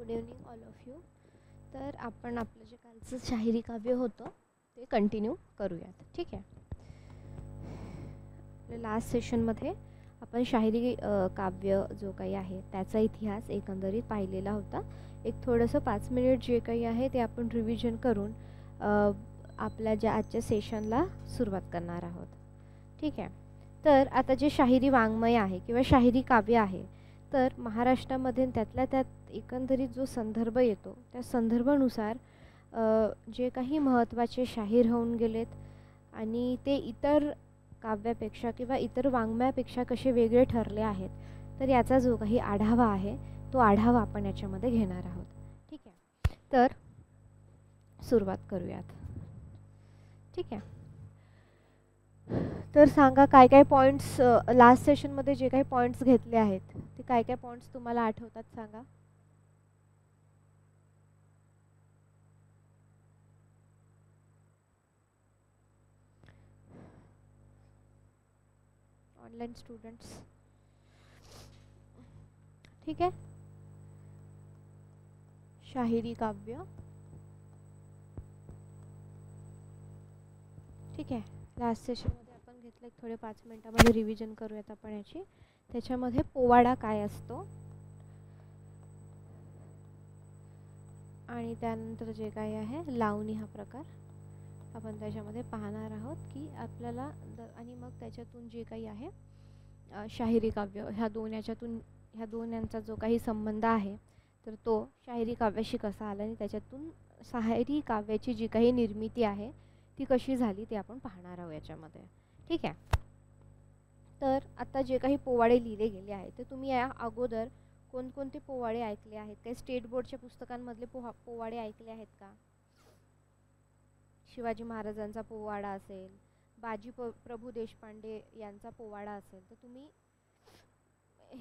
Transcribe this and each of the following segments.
Good evening all of you. तर आपण आपलं जे कालचं शाहिरी काव्य होतं ते कंटिन्यू करूयात. ठीक आहे. आपल्या लास्ट सेशनमध्ये आपण शाहिरी काव्य जो काही आहे त्याचा इतिहास एकंदरीत पाहिलेला होता. एक थोडंसं 5 मिनिट जे काही आहे ते आपण रिव्हिजन करून आपल्या ज्या आजच्या सेशनला सुरुवात करणार आहोत. ठीक आहे. तर आता जे शाहिरी वाङ्मय आहे किंवा शाहिरी काव्य आहे, तर महाराष्ट्रामध्ये त्यातल्या त्यात एकंदरीत जो संदर्भ येतो त्या संदर्भानुसार जे काही महत्त्वाचे शाहीर होऊन गेलेत आणि ते इतर काव्यापेक्षा किंवा इतर वाङ्मयापेक्षा कसे वेगळे ठरले आहेत, तर याचा जो काही आढावा आहे तो आढावा आपण याच्यामध्ये घेणार आहोत. ठीक आहे. तर सुरुवात करूयात. ठीक आहे. तर सांगा काय काय पॉईंट्स लास्ट सेशनमध्ये जे काही पॉईंट्स घेतले आहेत ते काय काय पॉईंट्स तुम्हाला आठवतात सांगा. Online students. ठीक आहे. शाहिरी काव्य. ठीक आहे. लास्ट सेशनमध्ये आपण घेतलं, एक थोडे 5 मिनिटामध्ये रिव्हिजन करूयात आपण याची. त्याच्यामध्ये पोवाडा काय असतो आणि त्यानंतर जे काही आहे लावणी हा प्रकार आपण त्याच्यामध्ये पाहणार आहोत की आपल्याला आणि मग त्याच्यातून जे काही आहे शाहिरी काव्य ह्या दोन यांचा जो काही संबंध आहे तर तो शाहिरी काव्याशी कसा आला आणि त्याच्यातून शाहिरी काव्याची जी काही निर्मिती आहे ती कशी झाली ते आपण पाहणार आहोत याच्यामध्ये. ठीक आहे. तर आता जे काही पोवाडे लिहिले गेले आहेत ते तुम्ही या अगोदर कोणकोणते पोवाडे ऐकले आहेत? काही स्टेट बोर्डच्या पुस्तकांमधले पोवाडे ऐकले आहेत का? शिवाजी महाराजांचा पोवाडा असेल, बाजी प्रभू देशपांडे यांचा पोवाडा असेल, तर तुम्ही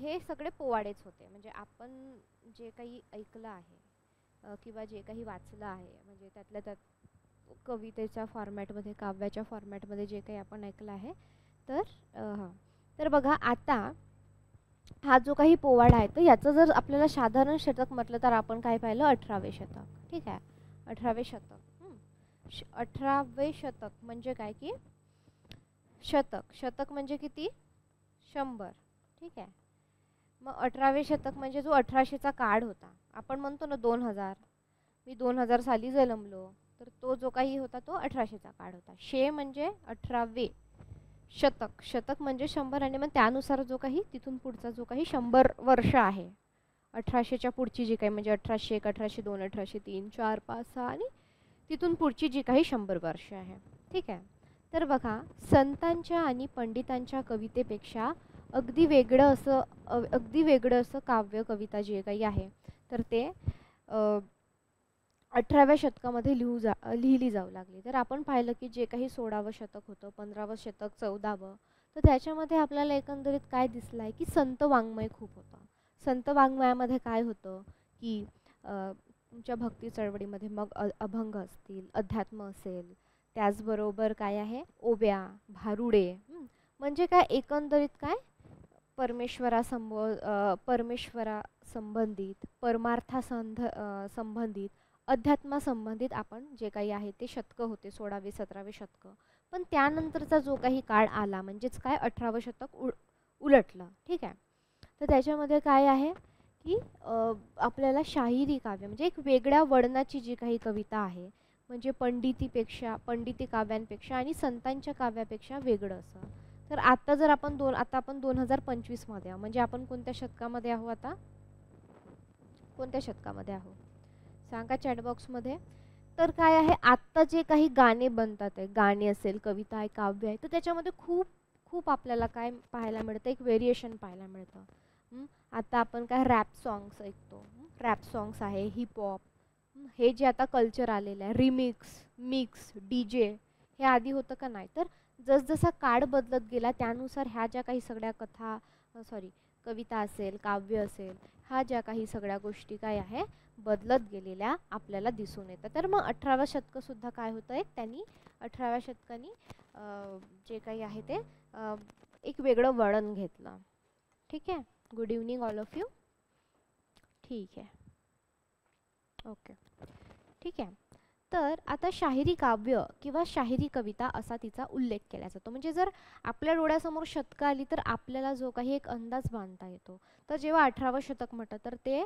हे सगळे पोवाडेच होते. म्हणजे आपण जे काही ऐकलं आहे किंवा जे काही वाचलं आहे म्हणजे त्यातल्या त्यात कवितेच्या फॉर्मॅटमध्ये काव्याच्या फॉर्मॅटमध्ये जे काही आपण ऐकलं आहे तर तर बघा आता हा जो काही पोवाडा आहे तर याचं जर आपल्याला साधारण शतक म्हटलं तर आपण काय पाहिलं 18वे शतक. ठीक आहे. 18वे शतक. 18वे शतक म्हणजे काय की शतक म्हणजे किती? 100. ठीक आहे. मग 18वे शतक म्हणजे जो 1800चा काळ होता. आपण म्हणतो ना 2000, मी 2000 साली जन्मलो, तर तो जो काही होता तो 1800चा काळ होता. म्हणजे 18वे शतक म्हणजे 100 आणि मग त्यानुसार जो काही तिथून पुढचा जो काही 100 वर्ष आहे 1800च्या पुढची जी काही म्हणजे 1801, 1802, 1803, 4, 5, 6 आणि तिथून पुढची जी काही 100 वर्ष आहे. ठीक आहे. तर बघा संतांच्या आणि पंडितांच्या कवितेपेक्षा अगदी वेगळं असं काव्य कविता जे काही आहे तर ते 18व्या शतकामध्ये लिहिली जाऊ लागली. तर आपण पाहिलं की जे काही 16वं शतक होतं, 15वं शतक, 14वं, तर त्याच्यामध्ये आपल्याला एकंदरीत काय दिसलं आहे की संत वाङ्मय खूप होतं. संत वाङ्मयामध्ये काय होतं की तुमच्या भक्ती चळवळीमध्ये मग अभंग असतील, अध्यात्म असेल, त्याचबरोबर काय आहे ओव्या, भारुडे, म्हणजे काय एकंदरीत काय परमेश्वरा संबंधित, संबंधित, अध्यात्मा संबंधित आपण जे काही आहे ते शतकं होते 16वे 17वे शतकं. पण त्यानंतरचा जो काही काळ आला म्हणजेच काय 18वं शतक उलटलं. ठीक आहे. तर त्याच्यामध्ये काय आहे की आपल्याला शाहिरी काव्य म्हणजे एक वेगळ्या वळणाची जी काही कविता आहे म्हणजे पंडिती काव्यांपेक्षा आणि संतांच्या काव्यापेक्षा वेगळं असं. तर आता जर आपण आता आपण 2025 मध्ये आहोत म्हणजे आपण कोणत्या शतकामध्ये आहोत? आता कोणत्या शतकामध्ये आहोत सांगा चॅटबॉक्समध्ये. तर काय आहे आत्ता जे काही गाणे बनतात आहे, गाणे असेल, कविता आहे, काव्य आहे, तर त्याच्यामध्ये खूप खूप आपल्याला काय पाहायला मिळतं, एक व्हेरिएशन पाहायला मिळतं. आता आपण काय रॅप सॉंग्स ऐकतो, रॅप सॉंग्स आहे, हिपहॉप, हे जे आता कल्चर आलेलं आहे, मिक्स, DJ, हे आधी होतं का नाही. तर जसजसा काळ बदलत गेला त्यानुसार ह्या ज्या काही सगळ्या कविता असेल, काव्य असेल, ह्या ज्या काही सगळ्या गोष्टी काय आहे बदलत गेलेल्या आपल्याला दिसून येतात. तर मग 18वं शतकसुद्धा काय होतं त्यांनी 18व्या शतकानी जे काही आहे ते एक वेगळं वळण घेतलं. ठीक आहे. Good evening all of you. ठीक आहे. ओके, ठीक आहे. तर आता शाहिरी काव्य किंवा शाहिरी कविता असा तिचा उल्लेख केला जातो. म्हणजे जर आपल्या डोळ्यासमोर शतकं आली तर आपल्याला जो काही एक अंदाज बांधता येतो. तर जेव्हा 18वं शतक म्हटलं तर ते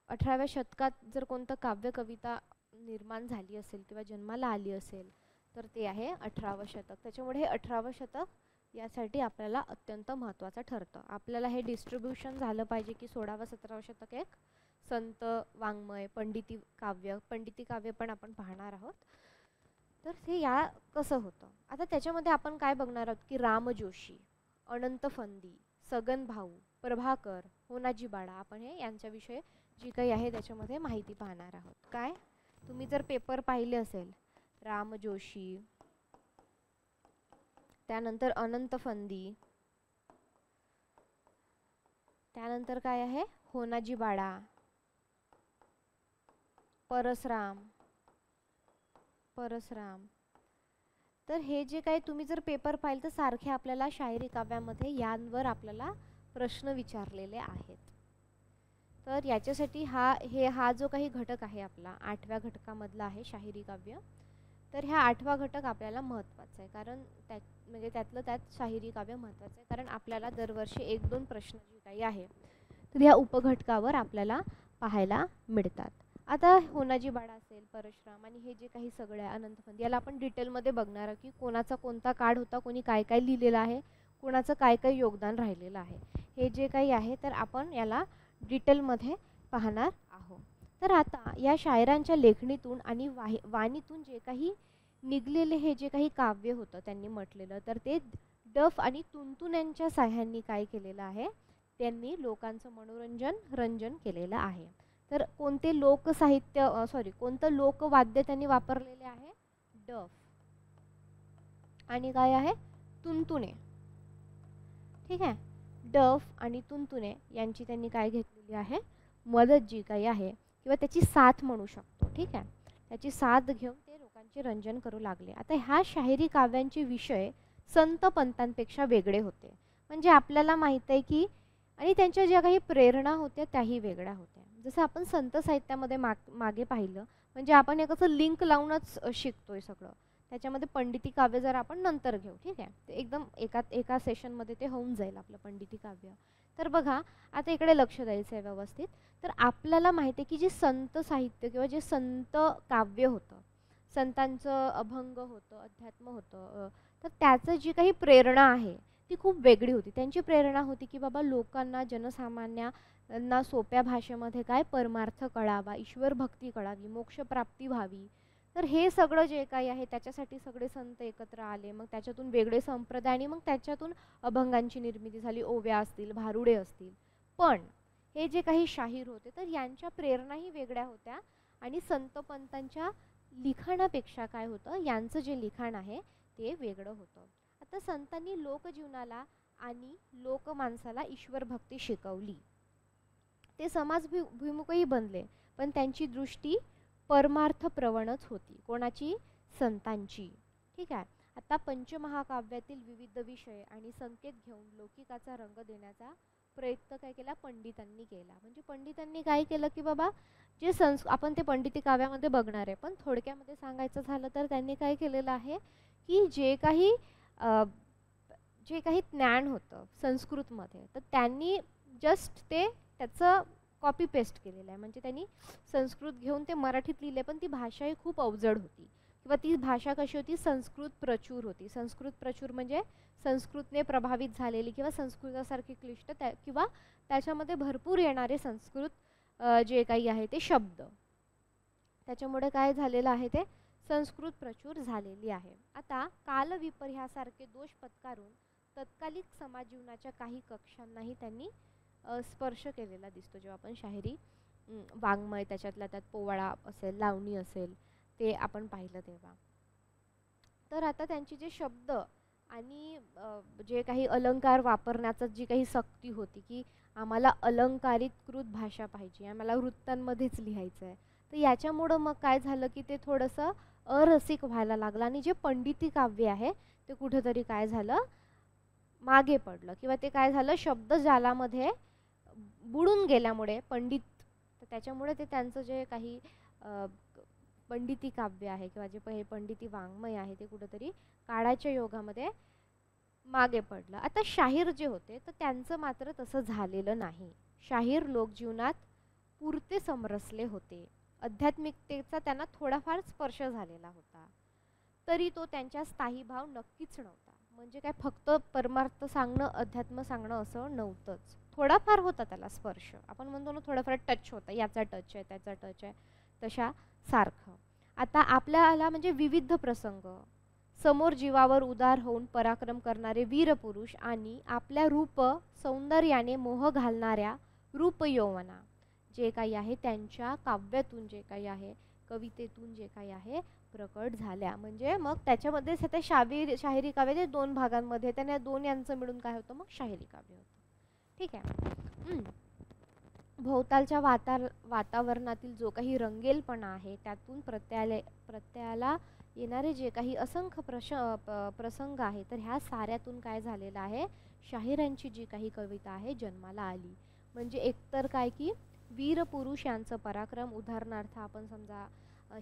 18व्या शतकात जर कोणतं काव्य कविता निर्माण झाली असेल किंवा जन्माला आली असेल तर ते आहे 18वं शतक. त्याच्यामुळे हे 18वं शतक यासाठी आपल्याला अत्यंत महत्त्वाचं ठरतं. आपल्याला हे डिस्ट्रीब्युशन झालं पाहिजे की 16वं 17वं शतक एक संत वाङ्मय पंडिती काव्य पण आपण पाहणार आहोत. तर हे या कसं होतं. आता त्याच्यामध्ये आपण काय बघणार आहोत की राम जोशी, अनंत फंदी, सगन भाऊ, प्रभाकर, होनाजी बाळा, आपण हे यांच्याविषयी जी काही आहे त्याच्यामध्ये माहिती पाहणार आहोत. काय तुम्ही जर पेपर पाहिले असेल, राम जोशी, त्यानंतर अनंत फंदी, त्यानंतर काय आहे होनाजी बाळा, परसराम, तर हे जे काही तुम्ही जर पेपर पाहिले तर सारखे आपल्याला शाहिरी काव्यामध्ये यांवर आपल्याला प्रश्न विचारलेले आहेत. तर याच्यासाठी हा जो काही घटक आहे आपला 8व्या घटकामधला आहे शाहिरी काव्य. तर ह्या 8वा घटक आपल्याला महत्त्वाचा आहे, कारण म्हणजे त्यातलं त्यात शाहिरी काव्य महत्त्वाचं आहे, कारण आपल्याला दरवर्षी 1-2 प्रश्न जे काही आहे तर ह्या उपघटकावर आपल्याला पाहायला मिळतात. आता होनाजी बाळा असेल, परशुराम आणि हे जे काही सगळे आहे अनंत फंदी, याला आपण डिटेलमध्ये बघणार आहोत की कोणाचा कोणता काळ होता, कोणी काय काय लिहिलेलं आहे, कोणाचं काय काय योगदान राहिलेलं आहे, हे जे काही आहे तर आपण याला डिटेलमध्ये पाहणार आहोत. तर आता या शायरांच्या लेखणीतून आणि वाणीतून जे काही निघलेले हे जे काही काव्य होतं त्यांनी म्हटलेलं, तर ते डफ आणि तुंतुण्यांच्या साह्यांनी काय केलेलं आहे, त्यांनी लोकांचं रंजन केलेलं आहे. तर कोणते कोणतं लोकवाद्य त्यांनी वापरलेले आहे, डफ आणि काय आहे तुंतुणे. ठीक आहे, डफ आणि तुंतुणे यांची त्यांनी काय घेतलेली आहे, मदत जी काही आहे किंवा त्याची साथ म्हणू शकतो. ठीक आहे, त्याची साथ घेऊन ते लोकांचे रंजन करू लागले. आता ह्या शाहिरी काव्यांचे विषय संत पंतांपेक्षा वेगळे होते. म्हणजे आपल्याला माहित आहे की आणि त्यांच्या ज्या काही प्रेरणा होत्या त्याही वेगळ्या होत्या. जसं आपण संत साहित्यामध्ये मागे पाहिलं, म्हणजे आपण हे कसं लिंक लावूनच शिकतोय सगळं. त्याच्यामध्ये पंडिती काव्य जर आपण नंतर घेऊ, ठीक आहे, ते एकदम एका सेशनमध्ये ते होऊन जाईल आपलं पंडिती काव्य. तर बघा आता इकडे लक्ष द्यायचं आहे व्यवस्थित. तर आपल्याला माहिती आहे की जे संत साहित्य किंवा जे संत काव्य होतं, संतांचं अभंग होतं, अध्यात्म होतं, तर त्याचं जी काही प्रेरणा आहे ती खूप वेगळी होती. त्यांची प्रेरणा होती की बाबा लोकांना, जनसामान्यांना सोप्या भाषेमध्ये काय परमार्थ कळावा, ईश्वर भक्ती कळावी, मोक्षप्राप्ती व्हावी. तर हे सगळं जे काही आहे त्याच्यासाठी सगळे संत एकत्र आले. मग त्याच्यातून वेगळे संप्रदाय आणि मग त्याच्यातून अभंगांची निर्मिती झाली, ओव्या असतील, भारुडे असतील. पण हे जे काही शाहीर होते तर यांच्या प्रेरणाही वेगळ्या होत्या आणि संत पंतांच्या लिखाणापेक्षा काय होतं, यांचं जे लिखाण आहे ते वेगळं होतं. आता संतांनी लोकजीवनाला आणि लोकमानसाला ईश्वर भक्ती शिकवली. ते समाजभिमुखही बनले, पण त्यांची दृष्टी परमार्थ प्रवणच होती. कोणाची? संतांची. ठीक आहे. आता पंचमहाकाव्यातील विविध विषय आणि संकेत घेऊन लौकिकाचा रंग देण्याचा प्रयत्न काय केला, पंडितांनी केला. म्हणजे पंडितांनी काय केलं की बाबा जे आपण ते पंडिती काव्यामध्ये बघणार आहे, पण थोडक्यामध्ये सांगायचं झालं तर त्यांनी काय केलेलं आहे की जे काही ज्ञान होतं संस्कृतमध्ये, तर त्यांनी जस्ट त्याचं कॉपी पेस्ट केलेलं आहे. म्हणजे त्यांनी संस्कृत घेऊन ते मराठीत लिहिले, पण ती भाषाही खूप अवजड होती किंवा ती भाषा कशी होती, संस्कृत प्रचूर होती. संस्कृत प्रचूर म्हणजे संस्कृतने प्रभावित झालेली किंवा संस्कृतासारखी क्लिष्ट किंवा त्याच्यामध्ये भरपूर येणारे संस्कृत जे काही आहे ते शब्द, त्याच्यामुळे काय झालेलं आहे, ते संस्कृत प्रचूर झालेली आहे. आता कालविपर्यासारखे दोष पत्करून तत्कालिक समाज जीवनाच्या काही कक्षांनाही त्यांनी स्पर्श केलेला दिसतो. जेव्हा आपण शाहिरी वाङ्मय त्याच्यातल्या त्यात पोवाडा असेल, लावणी असेल, ते आपण पाहिलं तेव्हा. तर आता त्यांची जे शब्द आणि जे काही अलंकार वापरण्याचं जी काही सक्ती होती की आम्हाला अलंकारितकृत भाषा पाहिजे, आम्हाला वृत्तांमध्येच लिहायचं आहे, तर याच्यामुळं मग काय झालं की ते थोडंसं अरसिक व्हायला लागलं आणि जे पंडिती काव्य आहे ते कुठेतरी काय झालं, मागे पडलं किंवा ते काय झालं, शब्दजालामध्ये बुडून गेल्यामुळे पंडित त्याच्यामुळे ते त्यांचं जे काही पंडिती काव्य आहे किंवा जे पंडिती वाङ्मय आहे ते कुठेतरी काळाच्या योगामध्ये मागे पडलं. आता शाहीर जे होते तर त्यांचं मात्र तसं झालेलं नाही. शाहीर लोकजीवनात पुरते समरसले होते. आध्यात्मिकतेचा त्यांना थोडाफार स्पर्श झालेला होता, तरी तो त्यांच्या स्थायी भाव नक्कीच नव्हता. म्हणजे काय फक्त परमार्थ सांगणं, अध्यात्म सांगणं असं नव्हतंच. थोडाफार होता त्याला स्पर्श, आपण म्हणतो ना थोडाफार टच होता, याचा टच आहे त्याचा टच आहे तशा सारखं. आता आपल्याला म्हणजे विविध प्रसंग, समोर जीवावर उदार होऊन पराक्रम करणारे वीरपुरुष आणि आपल्या रूप सौंदर्याने मोह घालणाऱ्या रूपयौवना जे काही आहे त्यांच्या काव्यातून जे काही आहे, कवितेतून जे काही आहे प्रकट झाल्या. म्हणजे मग त्याच्यामध्येच ते शाहिरी काव्य ते दोन भागांमध्ये, त्याने दोन यांचं मिळून काय होतं मग शाहिरी काव्य होतं. ठीक आहे. भोवतालच्या वातावरणातील जो काही रंगेलपणा आहे त्यातून प्रत्ययाला येणारे जे काही असंख्य प्रसंग आहे, तर ह्या साऱ्यातून काय झालेलं आहे, शाहिरांची जी काही कविता आहे जन्माला आली. म्हणजे एकतर काय की वीरपुरुष यांचं पराक्रम, उदाहरणार्थ आपण समजा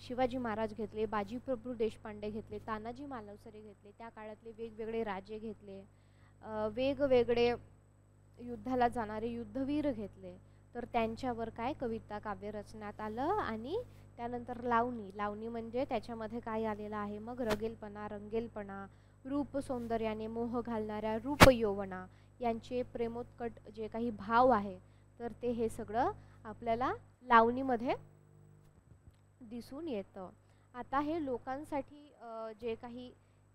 शिवाजी महाराज घेतले, बाजीप्रभू देशपांडे घेतले, तानाजी मालवसरे घेतले, त्या काळातले वेगवेगळे राजे घेतले, वेगवेगळे युद्धाला जाणारे युद्धवीर घेतले, तर त्यांच्यावर काय कविता काव्य रचण्यात आलं. आणि त्यानंतर लावणी म्हणजे त्याच्यामध्ये काय आलेलं आहे मग रंगेलपणा, रूप सौंदर्याने मोह घालणाऱ्या रूपयौवना यांचे प्रेमोत्कट जे काही भाव आहे, तर ते हे सगळं आपल्याला लावणीमध्ये दिसून येतं. आता हे लोकांसाठी जे काही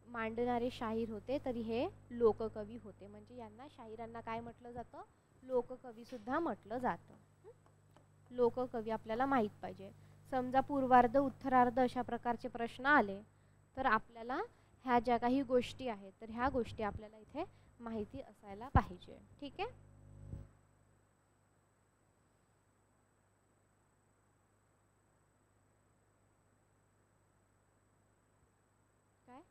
मांडणारे शाहीर होते, तरी हे लोककवी होते. म्हणजे यांना शाहिरांना काय म्हटलं जातं, लोककवी सुद्धा म्हटलं जातं. लोककवी आपल्याला माहीत पाहिजे. समजा पूर्वार्ध उत्तरार्ध अशा प्रकारचे प्रश्न आले, तर आपल्याला ह्या ज्या काही गोष्टी आहेत, तर ह्या गोष्टी आपल्याला इथे माहिती असायला पाहिजे. ठीक आहे. काय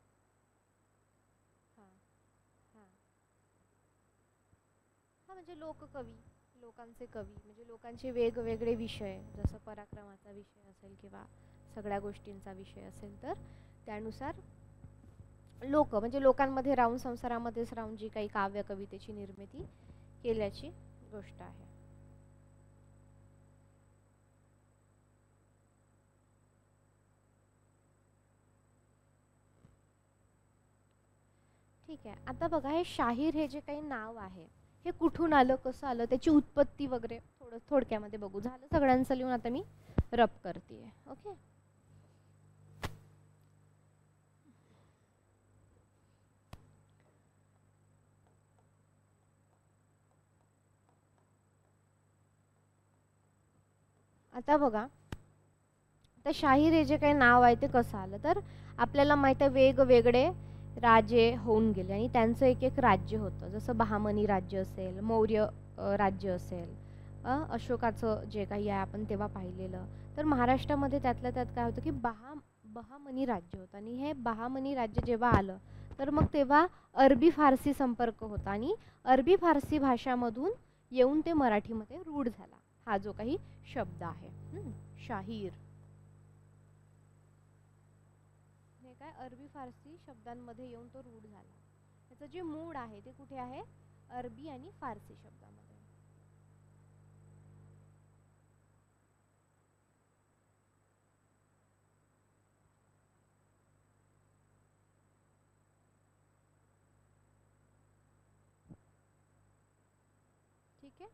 म्हणजे लोककवी, लोकांचे कवी म्हणजे लोकांचे वेगवेगळे विषय, जसं पराक्रमाचा विषय असेल किंवा सगळ्या गोष्टींचा विषय असेल, तर त्यानुसार लोक म्हणजे लोकांमध्ये राहून, संसारामध्येच राहून जी काही काव्य कवितेची निर्मिती केल्याची गोष्ट आहे. ठीक आहे. आता बघा, हे शाहीर हे जे काही नाव आहे हे कुठून आलं, कसं आलं, त्याची उत्पत्ती वगैरे थोडक्यामध्ये बघू. झालं सगळ्यांचं लिहून, आता मी रप करते. ओके. आता बघा, तर शाहीर हे जे काही नाव आहे ते कसं आलं, तर आपल्याला माहिती आहे वेगवेगळे राजे होऊन गेले आणि त्यांचं एक एक राज्य होतं. जसं बहामनी राज्य असेल, मौर्य राज्य असेल, अशोकाचं जे काही आहे आपण तेव्हा पाहिलेलं. तर महाराष्ट्रामध्ये त्यातल्या त्यात काय होतं की बहामनी राज्य होतं. आणि हे बहामनी राज्य जेव्हा आलं, तर मग तेव्हा अरबी फारसी संपर्क होता आणि अरबी फारसी भाषामधून येऊन ते मराठीमध्ये रूढ झाला हा जो काही शब्द आहे शाहीर. हे काय अरबी फारसी शब्दांमध्ये येऊन तो रूढ झाला. त्याचं जे मूळ आहे ते कुठे आहे, अरबी आणि फारसी शब्दामध्ये. ठीक आहे.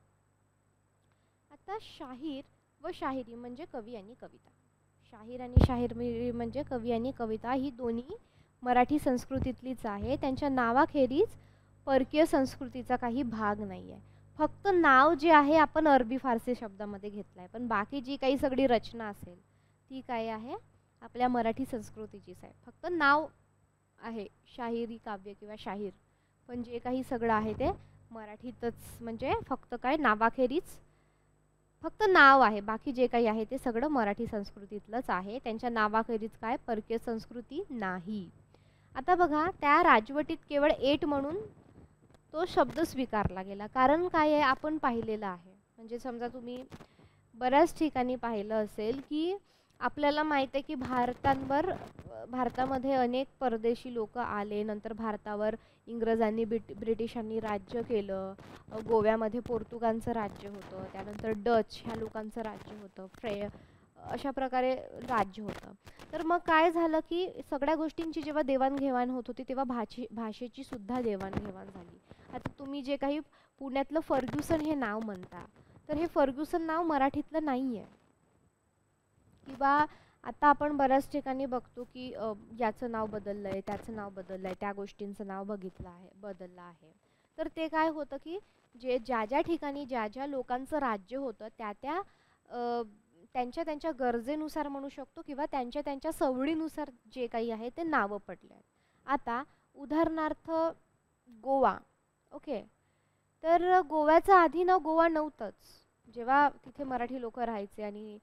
आता शाहीर व शाहिरी म्हणजे कवी आणि कविता. शाहीर आणि शाहिरी म्हणजे कवी आणि कविता ही दोन्ही मराठी संस्कृतीतलीच आहे. त्यांच्या नावाखेरीज परकीय संस्कृतीचा काही भाग नाही आहे. फक्त नाव जे आहे आपण अरबी फारसी शब्दामध्ये घेतलं आहे, पण बाकी जी काही सगळी रचना असेल ती काय आहे, आपल्या मराठी संस्कृतीचीच आहे. फक्त नाव आहे शाहिरी काव्य किंवा शाहीर, पण जे काही सगळं आहे ते मराठीतच. म्हणजे फक्त काय नावाखेरीज फक्त नाव आहे, बाकी जे काही आहे ते सगळं मराठी संस्कृतीतलंच आहे. त्यांच्या नावाखेरीज काय परकीय संस्कृती नाही. आता बघा, त्या राजवटीत केवळ एट म्हणून तो शब्द स्वीकारला गेला. कारण काय आहे आपण पाहिलेलं आहे. म्हणजे समजा तुम्ही बऱ्याच ठिकाणी पाहिलं असेल की आपल्याला माहित आहे की भारतामध्ये अनेक परदेशी लोक आले, नंतर भारतावर इंग्रजांनी ब्रिटिशांनी राज्य केलं. गोव्यामध्ये पोर्तुगालचं राज्य होतं, त्यानंतर डच ह्या लोकांचं राज्य होतं, अशा प्रकारे राज्य होतं. तर मग काय झालं की सगळ्या गोष्टींची जेव्हा देवाणघेवाण होत होती तेव्हा भाषेची सुद्धा देवाणघेवाण झाली. आता तुम्ही जे काही पुण्यातलं फर्ग्युसन हे नाव म्हणता, तर हे फर्ग्युसन नाव मराठीतलं नाही आहे. किंवा आता आपण बऱ्याच ठिकाणी बघतो की याचं नाव बदललं आहे, त्याचं नाव बदललं आहे, त्या गोष्टींचं नाव बदललं आहे. तर ते काय होतं की ज्या ज्या ठिकाणी ज्या ज्या लोकांचं राज्य होतं त्यांच्या त्यांच्या गरजेनुसार म्हणू शकतो किंवा त्यांच्या त्यांच्या सवडीनुसार जे काही आहे ते नावं पडले आहेत. आता उदाहरणार्थ गोवा. ओके, तर गोव्याचं आधी नाव गोवा नव्हतंच. जेव्हा तिथे मराठी लोक राहायचे आणि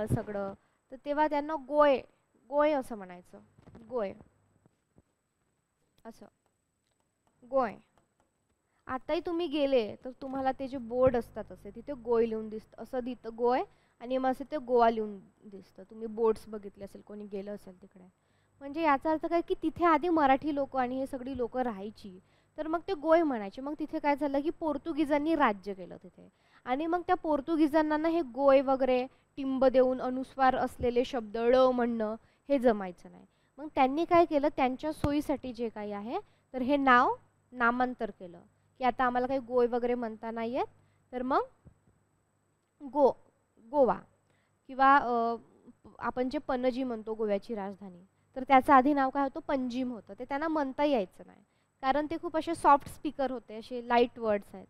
सगळं, तर तेव्हा त्यांना गोय गोय असं म्हणायचं. गोय असं, गोय. आताही तुम्ही गेले तर तुम्हाला ते जे बोर्ड असतात असे तिथे गोय लिहून दिसतं, असं दिसतं गोय, आणि मग असे ते गोवा लिहून दिसतं. तुम्ही बोर्ड्स बघितले असेल, कोणी गेलं असेल तिकडे. म्हणजे याचा अर्थ काय की तिथे आधी मराठी लोक आणि हे सगळी लोक राहायची, तर मग ते गोय म्हणायचे. मग तिथे काय झालं की पोर्तुगीजांनी राज्य केलं तिथे, आणि मग त्या पोर्तुगीजांना ना हे गोय वगैरे टिंब देऊन अनुस्वार असलेले शब्द ळ म्हणणं हे जमायचं नाही. मग त्यांनी काय केलं, त्यांच्या सोयीसाठी जे काही आहे तर हे नाव नामांतर केलं की आता आम्हाला काही गोय वगैरे म्हणता नाही येत, तर मग गोवा. किंवा आपण जे पणजी म्हणतो गोव्याची राजधानी, तर त्याचं आधी नाव काय होतं, पंजिम होतं. ते त्यांना म्हणता यायचं नाही कारण ते खूप असे सॉफ्ट स्पीकर होते, असे लाईट वर्ड्स आहेत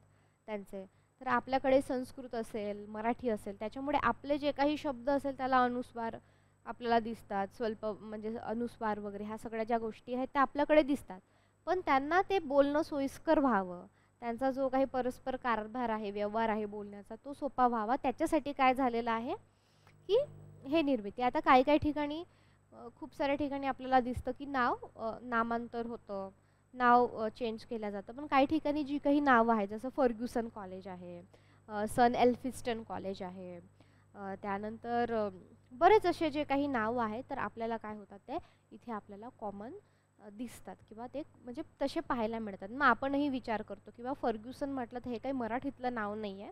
त्यांचे. तर आपल्याकडे संस्कृत असेल, मराठी असेल, त्याच्यामुळे आपले जे काही शब्द असेल त्याला अनुस्वार आपल्याला दिसतात, स्वल्प म्हणजे अनुस्वार वगैरे ह्या सगळ्या ज्या गोष्टी आहेत त्या आपल्याकडे दिसतात. पण त्यांना ते बोलणं सोयीस्कर व्हावं, त्यांचा जो काही परस्पर कारभार आहे, व्यवहार आहे बोलण्याचा, तो सोपा व्हावा, त्याच्यासाठी काय झालेलं आहे की हे निर्मिती. आता काही काही ठिकाणी खूप साऱ्या ठिकाणी आपल्याला दिसतं की नामांतर होतं, नाव चेंज केलं जातं. पण काही ठिकाणी जी काही नावं आहेत, जसं फर्ग्युसन कॉलेज आहे, सन एल्फिस्टन कॉलेज आहे, त्यानंतर बरेच असे जे काही नावं आहेत, तर आपल्याला काय होतात ते इथे आपल्याला कॉमन दिसतात किंवा ते म्हणजे तसे पाहायला मिळतात. मग आपणही विचार करतो किंवा फर्ग्युसन म्हटलं तर हे काही मराठीतलं नाव नाही आहे,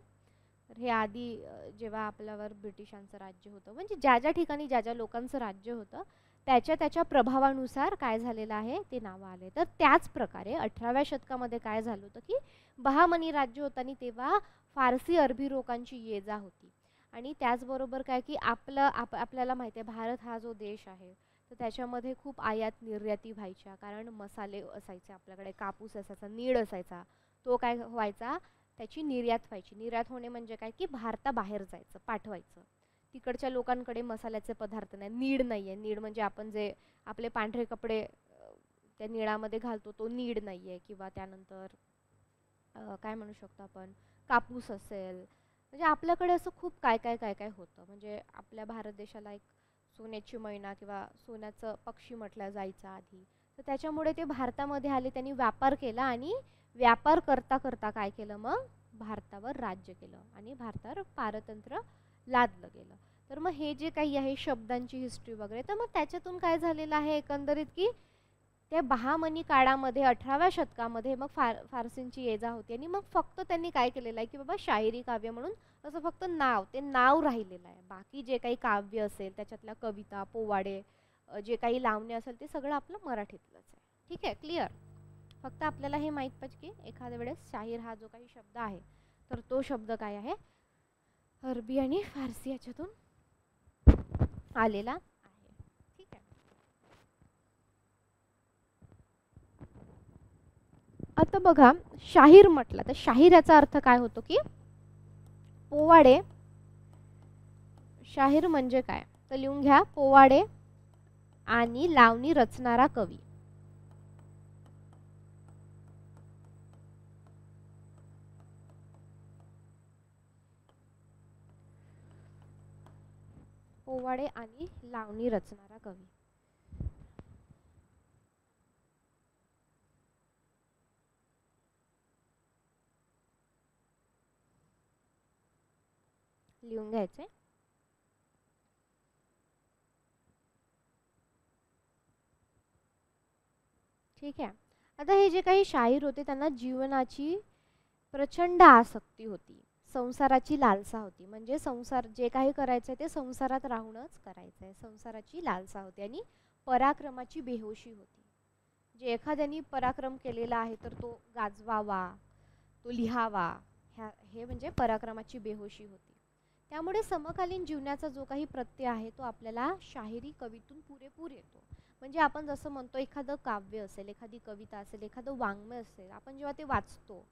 तर हे आधी जेव्हा आपल्यावर ब्रिटिशांचं राज्य होतं, म्हणजे ज्या ज्या ठिकाणी ज्या ज्या लोकांचं राज्य होतं त्याच्या त्याच्या प्रभावानुसार काय झालेलं आहे ते नावं आले. तर त्याच प्रकारे 18व्या शतकामध्ये काय झालं होतं की बहामनी राज्य होतं आणि तेव्हा फारसी अरबी लोकांची ये जा होती. आणि त्याचबरोबर काय की आपल्याला माहिती आहे भारत हा जो देश आहे तर त्याच्यामध्ये खूप आयात निर्याती व्हायच्या, कारण मसाले असायचे आपल्याकडे, कापूस असायचा, नीळ असायचा, तो काय व्हायचा त्याची निर्यात व्हायची. निर्यात होणे म्हणजे काय की भारताबाहेर जायचं, पाठवायचं. तिकडच्या लोकांकडे मसाल्याचे पदार्थ नाही, नीड नाही आहे. नीड म्हणजे आपण जे आपले पांढरे कपडे त्या निळामध्ये घालतो तो नीड नाही आहे. किंवा त्यानंतर काय म्हणू शकतो आपण, कापूस असेल, म्हणजे आपल्याकडे असं खूप काय काय काय काय होतं. म्हणजे आपल्या भारत देशाला एक सोन्याची मैना किंवा सोन्याचं पक्षी म्हटलं जायचं आधी, तर त्याच्यामुळे ते भारतामध्ये आले, त्यांनी व्यापार केला आणि व्यापार करता करता काय केलं, मग भारतावर राज्य केलं आणि भारतावर पारतंत्र्य लादलं गेलं. तर मग हे जे काही आहे शब्दांची हिस्ट्री वगैरे, तर मग त्याच्यातून काय झालेलं आहे एकंदरीत की त्या बहामनी काळामध्ये 18व्या शतकामध्ये मग फारसींची ये जा होती आणि मग फक्त त्यांनी काय केलेलं आहे की बाबा शाहिरी काव्य म्हणून असं फक्त ते नाव राहिलेलं आहे. बाकी जे काही काव्य असेल त्याच्यातल्या कविता, पोवाडे, जे काही लावणे असेल ते सगळं आपलं मराठीतलंच आहे. ठीक आहे, क्लिअर. फक्त आपल्याला हे माहीत पाहिजे की एखाद्या वेळेस शाहीर हा जो काही शब्द आहे तर तो शब्द काय आहे, अरबी आणि फारसी याच्यातून आलेला आहे. ठीक आहे. आता बघा, शाहीर म्हटलं तर शाहीर याचा अर्थ काय होतो की पोवाडे. शाहीर म्हणजे काय तर लिहून घ्या, पोवाडे आणि लावणी रचणारा कवी. पोवाडे आणि लावणी रचणारा कवी. लिहून घ्यायचे. ठीक आहे. आता हे जे काही शाहीर होते त्यांना जीवनाची प्रचंड आसक्ती होती, संसाराची लालसा होती. म्हणजे संसार जे काही करायचं ते संसारात राहूनच करायचं आहे, संसाराची लालसा होती आणि पराक्रमाची बेहोशी होती. जे एखाद्याने पराक्रम केलेला आहे तर तो गाजवावा, तो लिहावा, हे म्हणजे पराक्रमाची बेहोशी होती. त्यामुळे समकालीन जीवनाचा जो काही प्रत्यय आहे तो आपल्याला शाहिरी कवीतून पुरेपूर येतो. म्हणजे आपण जसं म्हणतो एखादं काव्य असेल, एखादी कविता असेल, एखादं वाङ्मय असेल, आपण जेव्हा ते वाचतो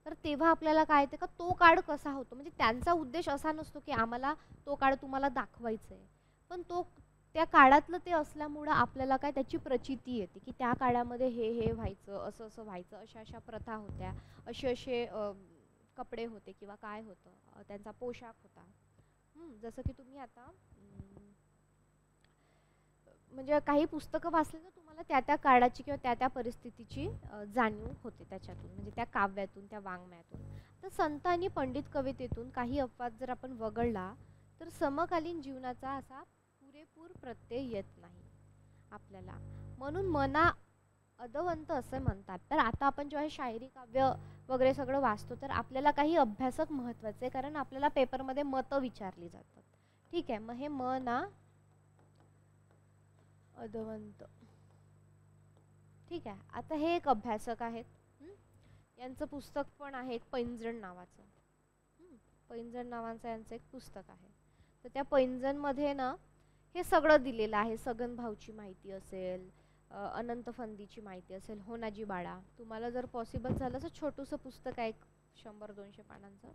तर तेव्हा आपल्याला काय येते का तो काळ कसा होतो. म्हणजे त्यांचा उद्देश असा नसतो की आम्हाला तो काळ तुम्हाला दाखवायचा आहे, पण तो त्या काळातलं ते असल्यामुळं आपल्याला काय त्याची प्रचिती येते की त्या काळामध्ये हे व्हायचं, असं असं व्हायचं, अशा अशा प्रथा होत्या, असे असे कपडे होते किंवा काय होतं, त्यांचा पोशाख होता. जसं की तुम्ही आता म्हणजे काही पुस्तकं वाचले तर तुम्हाला त्या त्या काळाची किंवा त्या त्या परिस्थितीची जाणीव होते त्याच्यातून, म्हणजे त्या काव्यातून, त्या वाङ्मयातून. तर संत आणि पंडित कवितेतून काही अपवाद जर आपण वगळला तर समकालीन जीवनाचा असा पुरेपूर प्रत्यय येत नाही आपल्याला. म्हणून मना अदवंत असे म्हणतात. तर आता आपण जेव्हा शायरी काव्य वगैरे सगळं वाचतो तर आपल्याला काही अभ्यासक महत्त्वाचे, कारण आपल्याला पेपरमध्ये मतं विचारली जातात. ठीक आहे, मग हे मना अदवंत. ठीक आहे, आता हे एक अभ्यासक आहेत. यांचं पुस्तक पण आहे पैंजण नावाचं. पैंजण नावाचं यांचं एक पुस्तक आहे. तर त्या पैंजणमध्ये ना हे सगळं दिलेलं आहे. सगन भाऊची माहिती असेल, अनंत फंदीची माहिती असेल, होनाजी बाळा. तुम्हाला जर पॉसिबल झालं तर छोटूसं पुस्तक आहे 100-200 पानांचं,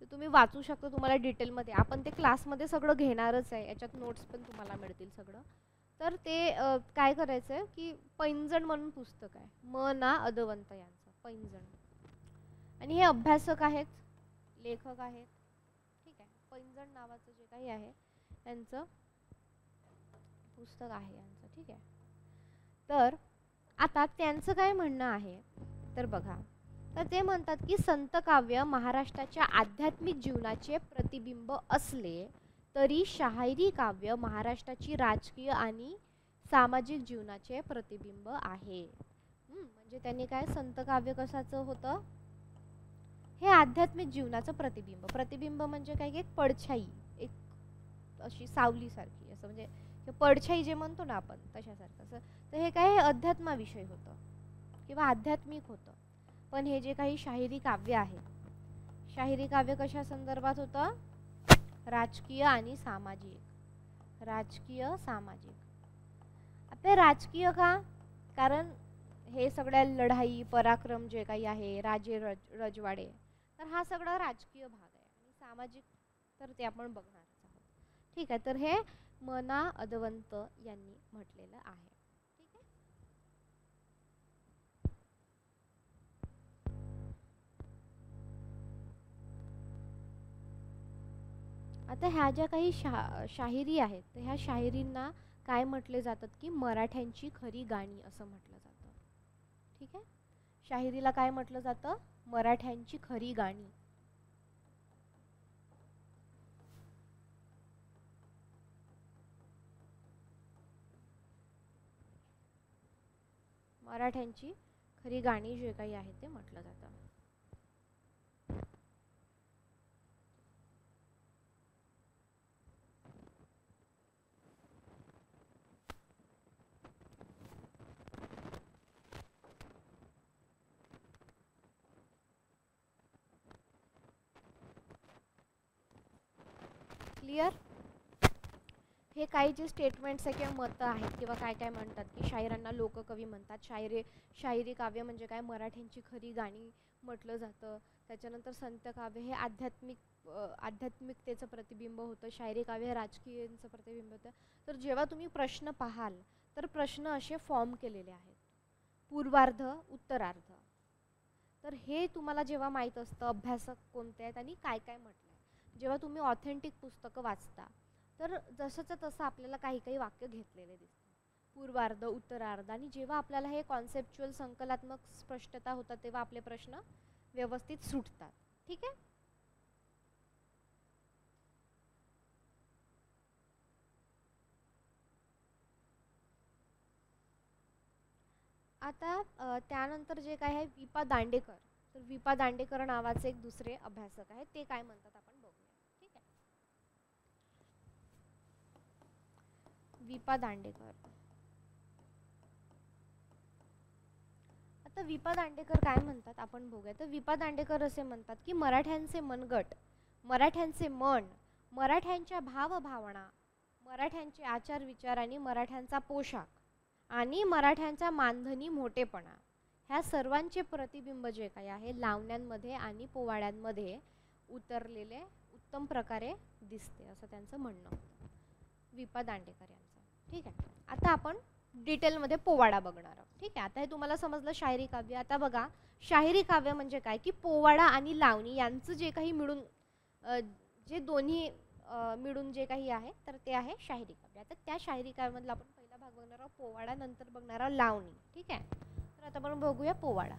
तर तुम्ही वाचू शकता. तुम्हाला डिटेलमध्ये आपण ते क्लासमध्ये सगळं घेणारच आहे, याच्यात नोट्स पण तुम्हाला मिळतील सगळं. तर ते काय करायचं आहे की पैंजण म्हणून पुस्तक आहे, म ना अदवंत यांचं पैंजण. आणि हे अभ्यासक आहेत, लेखक आहेत. ठीक आहे, पैंजण नावाचं जे काही आहे त्यांचं पुस्तक आहे यांचं. ठीक आहे, तर आता त्यांचं काय म्हणणं आहे तर बघा, तर ते म्हणतात की संत काव्य महाराष्ट्राच्या आध्यात्मिक जीवनाचे प्रतिबिंब असले तरी शाहिरी काव्य महाराष्ट्राची राजकीय आणि सामाजिक जीवनाचे प्रतिबिंब आहे. म्हणजे त्यांनी काय, संत काव्य कशाचं होतं, हे आध्यात्मिक जीवनाचं प्रतिबिंब. प्रतिबिंब म्हणजे काय, एक पडछाई, एक अशी सावली सारखी, असं म्हणजे पडछाई जे म्हणतो ना आपण तशासारखं असं. तर हे काय, अध्यात्माविषयी होतं किंवा आध्यात्मिक होतं. पण हे जे काही शाहिरी काव्य आहे, शाहिरी काव्य कशा संदर्भात होतं, राजकीय आणि सामाजिक. राजकीय सामाजिक. आता राजकीय का, कारण हे सगळ्या लढाई पराक्रम जे काही आहे, राजे रजवाडे, तर हा सगळा राजकीय भाग आहे. आणि सामाजिक तर ते आपण बघणारच आहोत. ठीक आहे, तर हे मना अदवंत यांनी म्हटलेलं आहे. ठीक आहे, आता ह्या ज्या काही शाहिरी आहेत तर ह्या शाहिरींना काय म्हटले जातात की मराठ्यांची खरी गाणी असं म्हटलं जातं. ठीक आहे, शाहिरीला काय म्हटलं जातं, मराठ्यांची खरी गाणी. मराठ्यांची खरी गाणी जे काही आहे ते म्हटलं जातं. क्लिअर. हे काही जे स्टेटमेंट्स आहे किंवा मतं आहेत किंवा काय काय म्हणतात की शाहिरांना लोककवी म्हणतात. शाहिरी काव्य म्हणजे काय, मराठ्यांची खरी गाणी म्हटलं जातं. त्याच्यानंतर संत काव्य हे आध्यात्मिकतेचं प्रतिबिंब होतं. शाहिरी काव्य हे राजकीयांचं प्रतिबिंब होतं. तर जेव्हा तुम्ही प्रश्न पाहाल तर प्रश्न असे फॉर्म केलेले आहेत, पूर्वार्ध, उत्तरार्ध. तर हे तुम्हाला जेव्हा माहीत असतं अभ्यासक कोणते आहेत आणि काय काय म्हटलं आहे, जेव्हा तुम्ही ऑथेंटिक पुस्तकं वाचता तर जसंच्या तसं आपल्याला काही काही वाक्य घेतलेले दिसतात, पूर्वार्ध, उत्तरार्ध. आणि जेव्हा आपल्याला हे कॉन्सेप्च्युअल संकलात्मक स्पष्टता होतात तेव्हा आपले प्रश्न व्यवस्थित सुटतात. ठीक आहे, आता त्यानंतर जे काय आहे विपा दांडेकर, तर विपा दांडेकर नावाचे एक दुसरे अभ्यासक आहेत, ते काय म्हणतात आपण बघूया. ठीक आहे, विपा दांडेकर. आता विपा दांडेकर काय म्हणतात आपण बघूया. तर विपा दांडेकर असे म्हणतात की मराठ्यांचे मनगट, मराठ्यांचे मन, मराठ्यांच्या भावभावना, मराठ्यांचे आचार विचार आणि मराठ्यांचा पोशाख आणि मराठ्यांचा मानधनी मोठेपणा, ह्या सर्वांचे प्रतिबिंब जे काही आहे लावण्यांमध्ये आणि पोवाड्यांमध्ये उतरलेले उत्तम प्रकारे दिसते, असं त्यांचं म्हणणं होतं विपा दांडेकर यांचं. ठीक आहे, आता आपण डिटेलमध्ये पोवाडा बघणार आहोत. ठीक आहे, आता हे तुम्हाला समजलं शाहिरी काव्य. आता बघा, शाहिरी काव्य म्हणजे काय की पोवाडा आणि लावणी यांचं जे काही मिळून जे दोन्ही मिळून जे काही आहे तर ते आहे शाहिरी काव्य. आता त्या शाहिरी काव्यामधला आपण पहिला भाग बघणार आहोत पोवाडा, नंतर बघणार आहोत लावणी. ठीक आहे, तर आता आपण बघूया पोवाडा.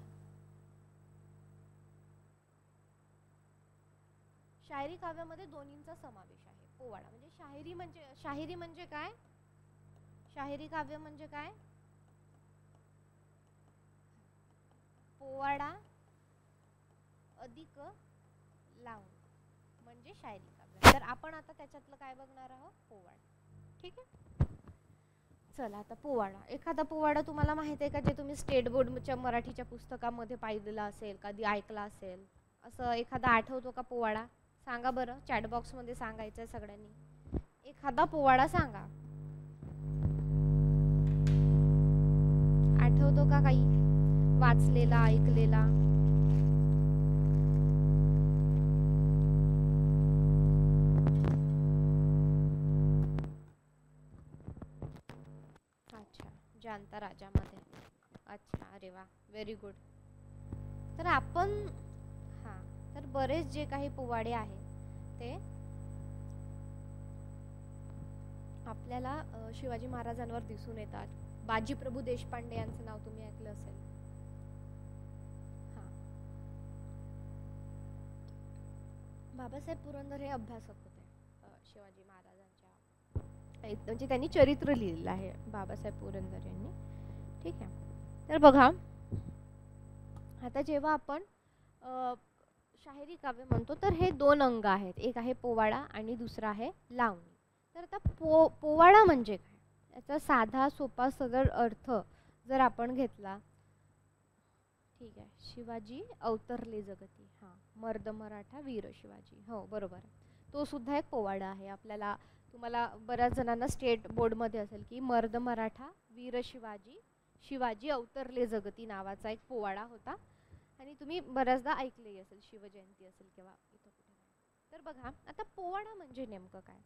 शाहिरी काव्यामध्ये दोन्हींचा समावेश आहे. पोवाडा म्हणजे शाहिरी म्हणजे काय, शाहिरी काव्य म्हणजे काय, पोवाडा अधिक लावणी म्हणजे शाहिरी काव्य. तर आपण आता त्याच्यातलं काय बघणार आहोत, पोवाडा. ठीक आहे, चला आता पोवाडा. एखादा पोवाडा तुम्हाला माहिती आहे का, जे तुम्ही स्टेट बोर्डच्या मराठीच्या पुस्तकामध्ये पाहिलेला असेल, कधी ऐकला असेल, असं एखादा आठवतो का पोवाडा? सांगा बरं, चॅट बॉक्समध्ये सांगायचं आहे सगळ्यांनी. एखादा पोवाडा सांगा, आठवतो का काही वाचलेला, ऐकलेला? अच्छा, जानता राजामध्ये. अच्छा, अरे वा, व्हेरी गुड. तर आपण हां, तर बरेच जे काही पोवाडे आहे ते आपल्याला शिवाजी महाराजांवर दिसून येतात. बाजीप्रभू देशपांडे यांचं नाव तुम्ही ऐकलं असेल. हां, बाबासाहेब पुरंदर हे अभ्यासक होते शिवाजी महाराजांच्या, म्हणजे त्यांनी चरित्र लिहिलेलं आहे बाबासाहेब पुरंदर यांनी. ठीक आहे, तर बघा आता जेव्हा आपण शाहिरी काव्य म्हणतो तर हे दोन अंग आहेत, एक आहे पोवाडा आणि दुसरा आहे लावणी. तर आता पोवाडा म्हणजे काय, याचा साधा सोपा सरळ अर्थ जर आपण घेतला, ठीक आहे, शिवाजी अवतरले जगती, हां, मर्द मराठा वीर शिवाजी, हो बरोबर आहे, तो सुद्धा एक पोवाडा आहे. आपल्याला तुम्हाला बऱ्याच जणांना स्टेट बोर्डमध्ये असेल की मर्द मराठा वीर शिवाजी, शिवाजी अवतरले जगती नावाचा एक पोवाडा होता आणि तुम्ही बऱ्याचदा ऐकलेही असेल, शिवजयंती असेल किंवा इथं कुठे. तर बघा आता पोवाडा म्हणजे नेमकं काय.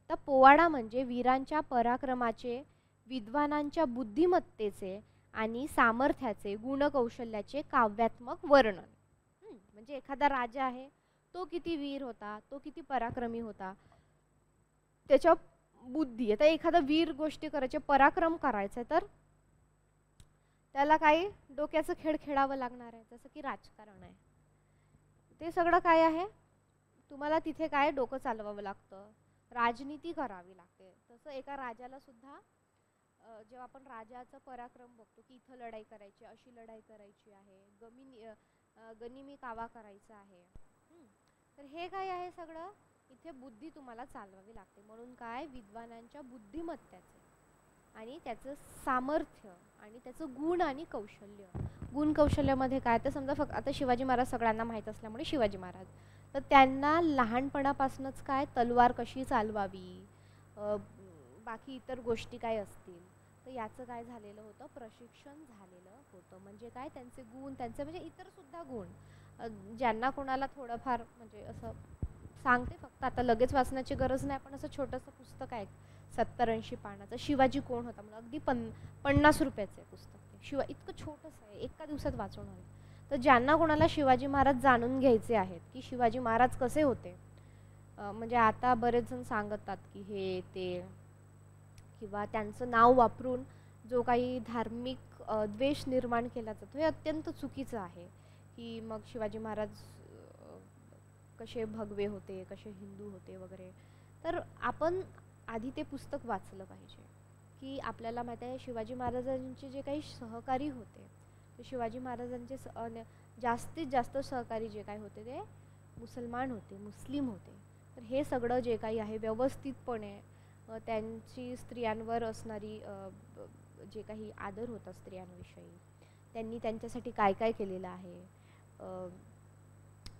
तर पोवाडा म्हणजे वीरांच्या पराक्रमाचे, विद्वानांच्या बुद्धिमत्तेचे आणि सामर्थ्याचे, गुणकौशल्याचे काव्यात्मक वर्णन. म्हणजे एखादा राजा आहे, तो किती वीर होता, तो किती पराक्रमी होता, त्याच्या बुद्धी. आता एखादा वीर गोष्टी करायचे, पराक्रम करायचे, तर त्याला काही डोक्याचं खेळ खेळावं लागणार आहे, जसं की राजकारण आहे. ते सगळं काय आहे, तुम्हाला तिथे काय डोकं चालवावं लागतं, राजनीती करावी लागते. तसं एका राजाला सुद्धा जेव्हा आपण राजाचा पराक्रम बघतो की इथं लढाई करायची, अशी लढाई करायची आहे, गनिमी कावा करायचा आहे, तर हे काय आहे सगळं, इथे बुद्धी तुम्हाला चालवावी लागते. म्हणून काय, विद्वानांच्या बुद्धिमत्तेचे आणि त्याचं सामर्थ्य आणि त्याचं गुण आणि कौशल्य. गुण कौशल्यामध्ये काय, तर समजा फक्त आता शिवाजी महाराज सगळ्यांना माहीत असल्यामुळे शिवाजी महाराज, तर त्यांना लहानपणापासूनच काय तलवार कशी चालवावी, बाकी इतर गोष्टी काय असतील, तर याचं काय झालेलं होतं, प्रशिक्षण झालेलं होतं. म्हणजे काय, त्यांचे गुण, त्यांचे म्हणजे इतर सुद्धा गुण, ज्यांना कोणाला थोडंफार म्हणजे असं सांगते फक्त, आता लगेच वाचण्याची गरज नाही, पण असं छोटंसं पुस्तक आहे 70-80 पानाचं, शिवाजी कोण होता म्हणून, अगदी 50 रुपयाचं आहे पुस्तक. इतकं छोटंसं आहे, एका दिवसात वाचून आलं. तर ज्यांना कोणाला शिवाजी महाराज जाणून घ्यायचे आहेत की शिवाजी महाराज कसे होते, म्हणजे आता बरेच जण सांगतात की हे ते, किंवा त्यांचं नाव वापरून जो काही धार्मिक द्वेष निर्माण केला जातो, हे अत्यंत चुकीचं आहे. की मग शिवाजी महाराज कसे भगवे होते, कसे हिंदू होते वगैरे. तर आपण आधी ते पुस्तक वाचलं पाहिजे. की आपल्याला माहीत आहे शिवाजी महाराजांचे जे काही सहकारी होते ते शिवाजी महाराजांचे जास्तीत जास्त सहकारी जे काही होते ते मुसलमान होते, मुस्लिम होते. तर हे सगळं जे काही आहे व्यवस्थितपणे त्यांची स्त्रियांवर असणारी जे काही आदर होता स्त्रियांविषयी, त्यांनी त्यांच्यासाठी काय काय केलेलं आहे,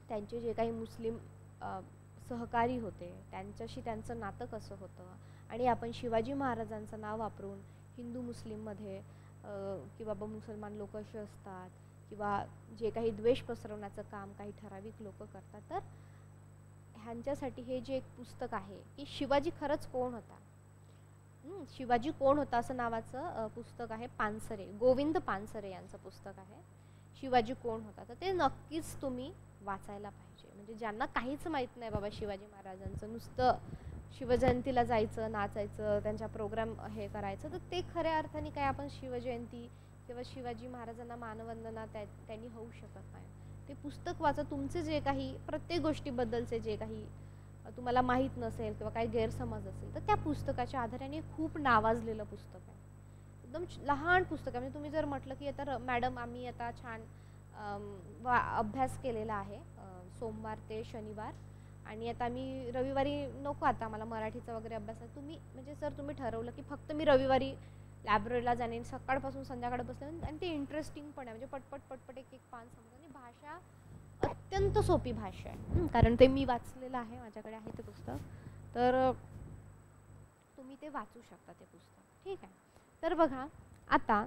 त्यांचे जे काही मुस्लिम सहकारी होते त्यांच्याशी त्यांचं नातं कसं होतं, आणि आपण शिवाजी महाराजांचं नाव वापरून हिंदू मुस्लिममध्ये की बाबा मुसलमान लोक असे असतात किंवा जे काही द्वेष पसरवण्याचं काम काही ठराविक लोक करतात, तर ह्यांच्यासाठी हे जे एक पुस्तक आहे की शिवाजी खरंच कोण होता, शिवाजी कोण होता असं नावाचं पुस्तक आहे. पानसरे, गोविंद पानसरे यांचं पुस्तक आहे शिवाजी कोण होता. तर ते नक्कीच तुम्ही वाचायला पाहिजे. म्हणजे ज्यांना काहीच माहीत नाही बाबा शिवाजी महाराजांचं, नुसतं शिवजयंतीला जायचं, नाचायचं, त्यांच्या प्रोग्राम हे करायचं, तर ते खऱ्या अर्थाने काय आपण शिवजयंती किंवा शिवाजी महाराजांना मानवंदना त्यांनी होऊ शकत नाही. ते पुस्तक वाचा. तुमचे जे काही प्रत्येक गोष्टीबद्दलचे जे काही तुम्हाला माहीत नसेल किंवा काही गैरसमज असेल तर त्या पुस्तकाच्या आधाराने खूप नावाजलेलं पुस्तक आहे. एकदम लहान पुस्तक आहे. म्हणजे तुम्ही जर म्हटलं की आता मॅडम आम्ही आता छान अभ्यास केलेला आहे सोमवार ते शनिवार, आणि आता मी रविवारी नको, आता मला मराठीचा वगैरे अभ्यास आहे, तुम्ही म्हणजे जर तुम्ही ठरवलं की फक्त मी रविवारी लायब्ररीला जाणे, सकाळपासून संध्याकाळ बसले आणि ते इंटरेस्टिंग पण आहे, म्हणजे पटपट पटपट एक एक पान समजा, आणि भाषा अत्यंत सोपी भाषा आहे. कारण ते मी वाचलेलं आहे, माझ्याकडे आहे ते पुस्तक, तर तुम्ही ते वाचू शकता ते पुस्तक. ठीक आहे. तर बघा आता,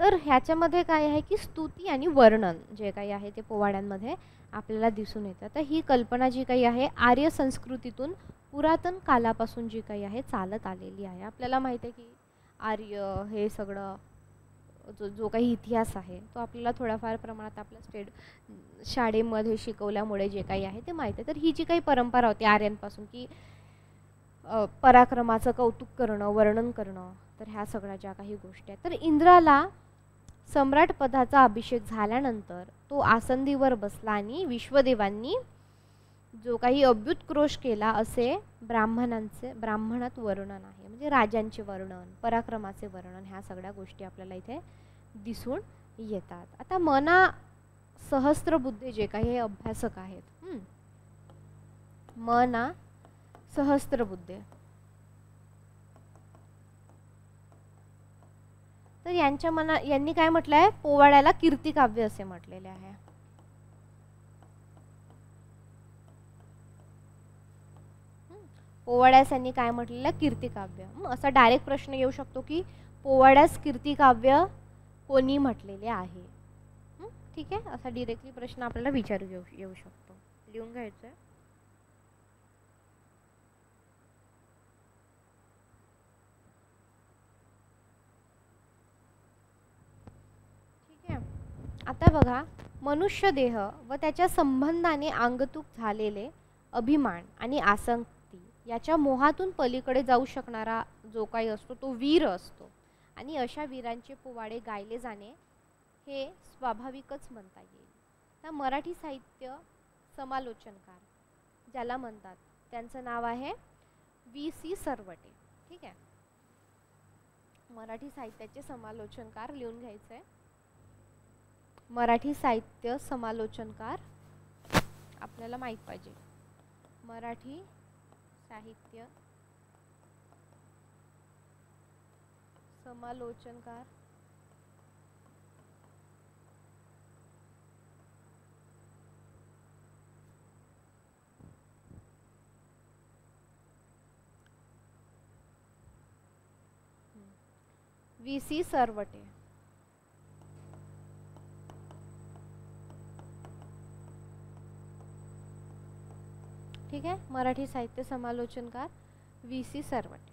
तर ह्याच्यामध्ये काय आहे की स्तुती आणि वर्णन जे काही आहे ते पोवाड्यांमध्ये आपल्याला दिसून येतं. तर ही कल्पना जी काही आहे आर्य संस्कृतीतून पुरातन कालापासून जी काही आहे चालत आलेली आहे. आपल्याला माहिती आहे की आर्य हे सगळं जो काही इतिहास आहे तो आपल्याला थोड्याफार प्रमाणात आपल्या शाळेमध्ये शिकवल्यामुळे जे काही आहे ते माहिती आहे. तर ही जी काही परंपरा होती आर्यांपासून की पराक्रमाचं कौतुक करणं, वर्णन करणं, तर ह्या सगळ्या ज्या काही गोष्टी आहेत, तर इंद्राला सम्राट पदाचा अभिषेक झाल्यानंतर तो आसंदीवर बसला आणि विश्वदेवांनी जो काही अभ्युत्क्रोश केला असे ब्राह्मणात वर्णन आहे. म्हणजे राजांचे वर्णन, पराक्रमाचे वर्णन, ह्या सगळ्या गोष्टी आपल्याला इथे दिसून येतात. आता मना सहस्त्रबुद्धे जे काही हे अभ्यासक आहेत, मना सहस्त्रबुद्धे, तर यांनी काय म्हटलंय, पोवाड्याला कीर्तिकाव्य असे म्हटलेले आहे. पोवाड्यास यांनी काय म्हटलेलं, कीर्तिकाव्य. असा डायरेक्ट प्रश्न येऊ शकतो की पोवाड्यास कीर्तिकाव्य कोणी म्हटलेले आहे. ठीक आहे, असा डायरेक्टली प्रश्न आपल्याला विचारू येऊ शकतो. लिहून घ्यायचं आहे. आता बघा, मनुष्य देह व त्याच्या संबंधाने अंगतूक झालेले अभिमान आणि आसक्ती याच्या मोहातून पलीकडे जाऊ शकणारा जो काही असतो तो वीर असतो, आणि अशा वीरांचे पोवाडे गायले जाणे हे स्वाभाविकच म्हणता येईल. तर मराठी साहित्य समालोचनकार ज्याला म्हणतात त्यांचं नाव आहे V.C. सरवटे. ठीक आहे, मराठी साहित्याचे समालोचनकार लिहून घ्यायचं आहे. मराठी साहित्य समालोचनकार आपल्याला माहित पाहिजे. मराठी साहित्य समालोचनकार V.C. सरवटे. ठीक आहे, मराठी साहित्य समालोचनकार V.C. सरवटे.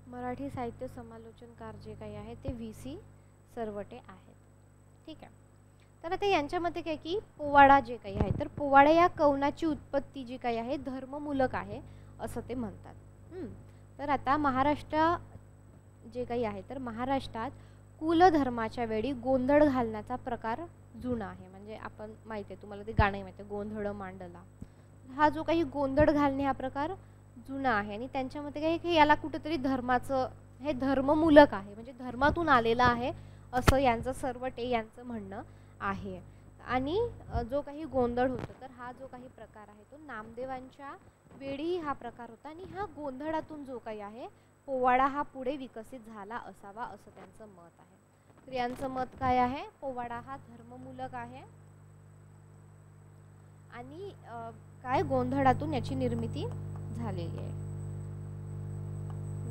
मराठी साहित्य समालोचनकार जे काही आहे ते V.C. सरवटे आहेत. ठीक आहे. तर आता यांच्यामध्ये काय की पोवाडा जे काही आहे, तर पोवाडा या कवनाची उत्पत्ती जी काही आहे धर्ममूलक आहे असं ते म्हणतात. तर आता महाराष्ट्र जे काही आहे तर महाराष्ट्रात कुलधर्माच्या वेळी गोंधळ घालण्याचा प्रकार जुना आहे. म्हणजे आपण माहिती आहे तुम्हाला ते गाणं माहिती आहे, गोंधळ मांडला. हा जो काही गोंधळ घालणे हा प्रकार जुना आहे आणि त्यांच्यामध्ये काही की याला कुठेतरी धर्माचं हे धर्ममूलक आहे, म्हणजे धर्मातून आलेलं आहे असं यांचं सर्वटे यांचं म्हणणं आहे. आणि जो काही गोंधळ होतो तर हा जो काही प्रकार आहे तो नामदेवांच्या वेळी हा प्रकार होता आणि हा गोंधळातून जो काही आहे पोवाडा हा पुढे विकसित झाला असावा असं त्यांचं मत आहे. तर यांचं मत काय आहे, पोवाडा हा धर्ममूलक आहे आणि काय गोंधळातून याची निर्मिती झालेली आहे.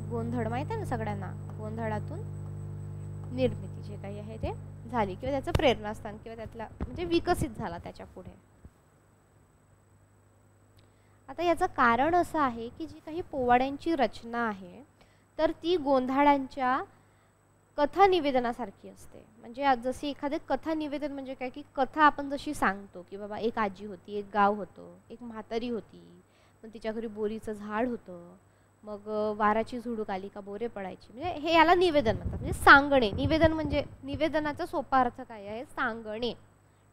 गोंधळ माहिती आहे ना सगळ्यांना, गोंधळातून निर्मिती जे काही आहे ते झाली किंवा त्याचं प्रेरणास्थान किंवा त्यातला म्हणजे विकसित झाला त्याच्या पुढे. आता याचं कारण असं आहे की जी काही पोवाड्यांची रचना आहे तर ती गोंधळांच्या कथा निवेदनासारखी असते. म्हणजे जशी एखादे कथा निवेदन म्हणजे काय की कथा आपण जशी सांगतो की बाबा एक आजी होती, एक गाव होतं, एक म्हातारी होती, मग तिच्या घरी बोरीचं झाड होतं, मग वाराची झुळूक आली का बोरे पडायची, म्हणजे हे याला निवेदन म्हणतात. म्हणजे सांगणे, निवेदन म्हणजे निवेदनाचा सोपा अर्थ काय आहे, सांगणे.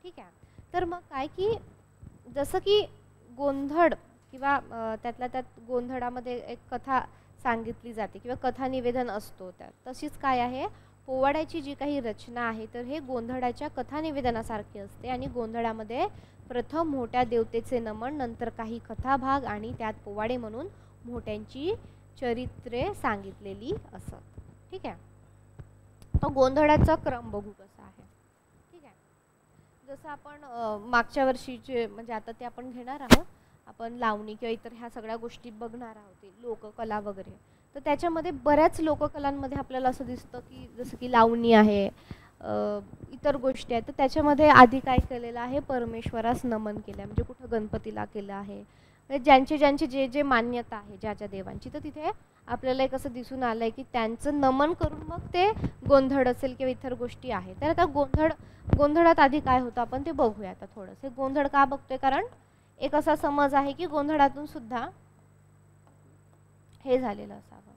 ठीक आहे. तर मग काय की जसं की गोंधळ किंवा त्यातल्या त्यात गोंधळामध्ये एक कथा सांगितली जाते किंवा कथा निवेदन असतो त्यात, तशीच काय आहे पोवाड्याची जी काही रचना आहे तर हे गोंधळाच्या कथा निवेदनासारखी असते. आणि गोंधळामध्ये प्रथम मोठ्या देवतेचे नमन, नंतर काही कथाभाग आणि त्यात पोवाडे म्हणून मोठ्यांची चरित्रे सांगितलेली असत. ठीक आहे. तो गोंधळाचा क्रम बघू कसा आहे. ठीक आहे. जसं आपण मागच्या वर्षीचे म्हणजे आता ते आपण घेणार आहोत, आपण लावणी किंवा इतर ह्या सगळ्या गोष्टी बघणार आहोत, लोककला वगैरे. तर त्याच्यामध्ये बऱ्याच लोककलांमध्ये आपल्याला असं दिसतं की जसं की लावणी आहे, इतर गोष्टी आहेत, तर त्याच्यामध्ये आधी काय केलेलं आहे, परमेश्वरास नमन केलं आहे. म्हणजे कुठं गणपतीला केलं आहे, म्हणजे ज्यांची जे जे मान्यता आहे ज्या ज्या देवांची, तर तिथे आपल्याला एक असं दिसून आलं आहे की त्यांचं नमन करून मग ते गोंधळ असेल किंवा इतर गोष्टी आहेत. तर आता गोंधळात आधी काय होतं आपण ते बघूया आता थोडंसं. गोंधळ का बघतोय, कारण एक असा समज आहे की गोंधळातून सुद्धा हे झालेलं असावं,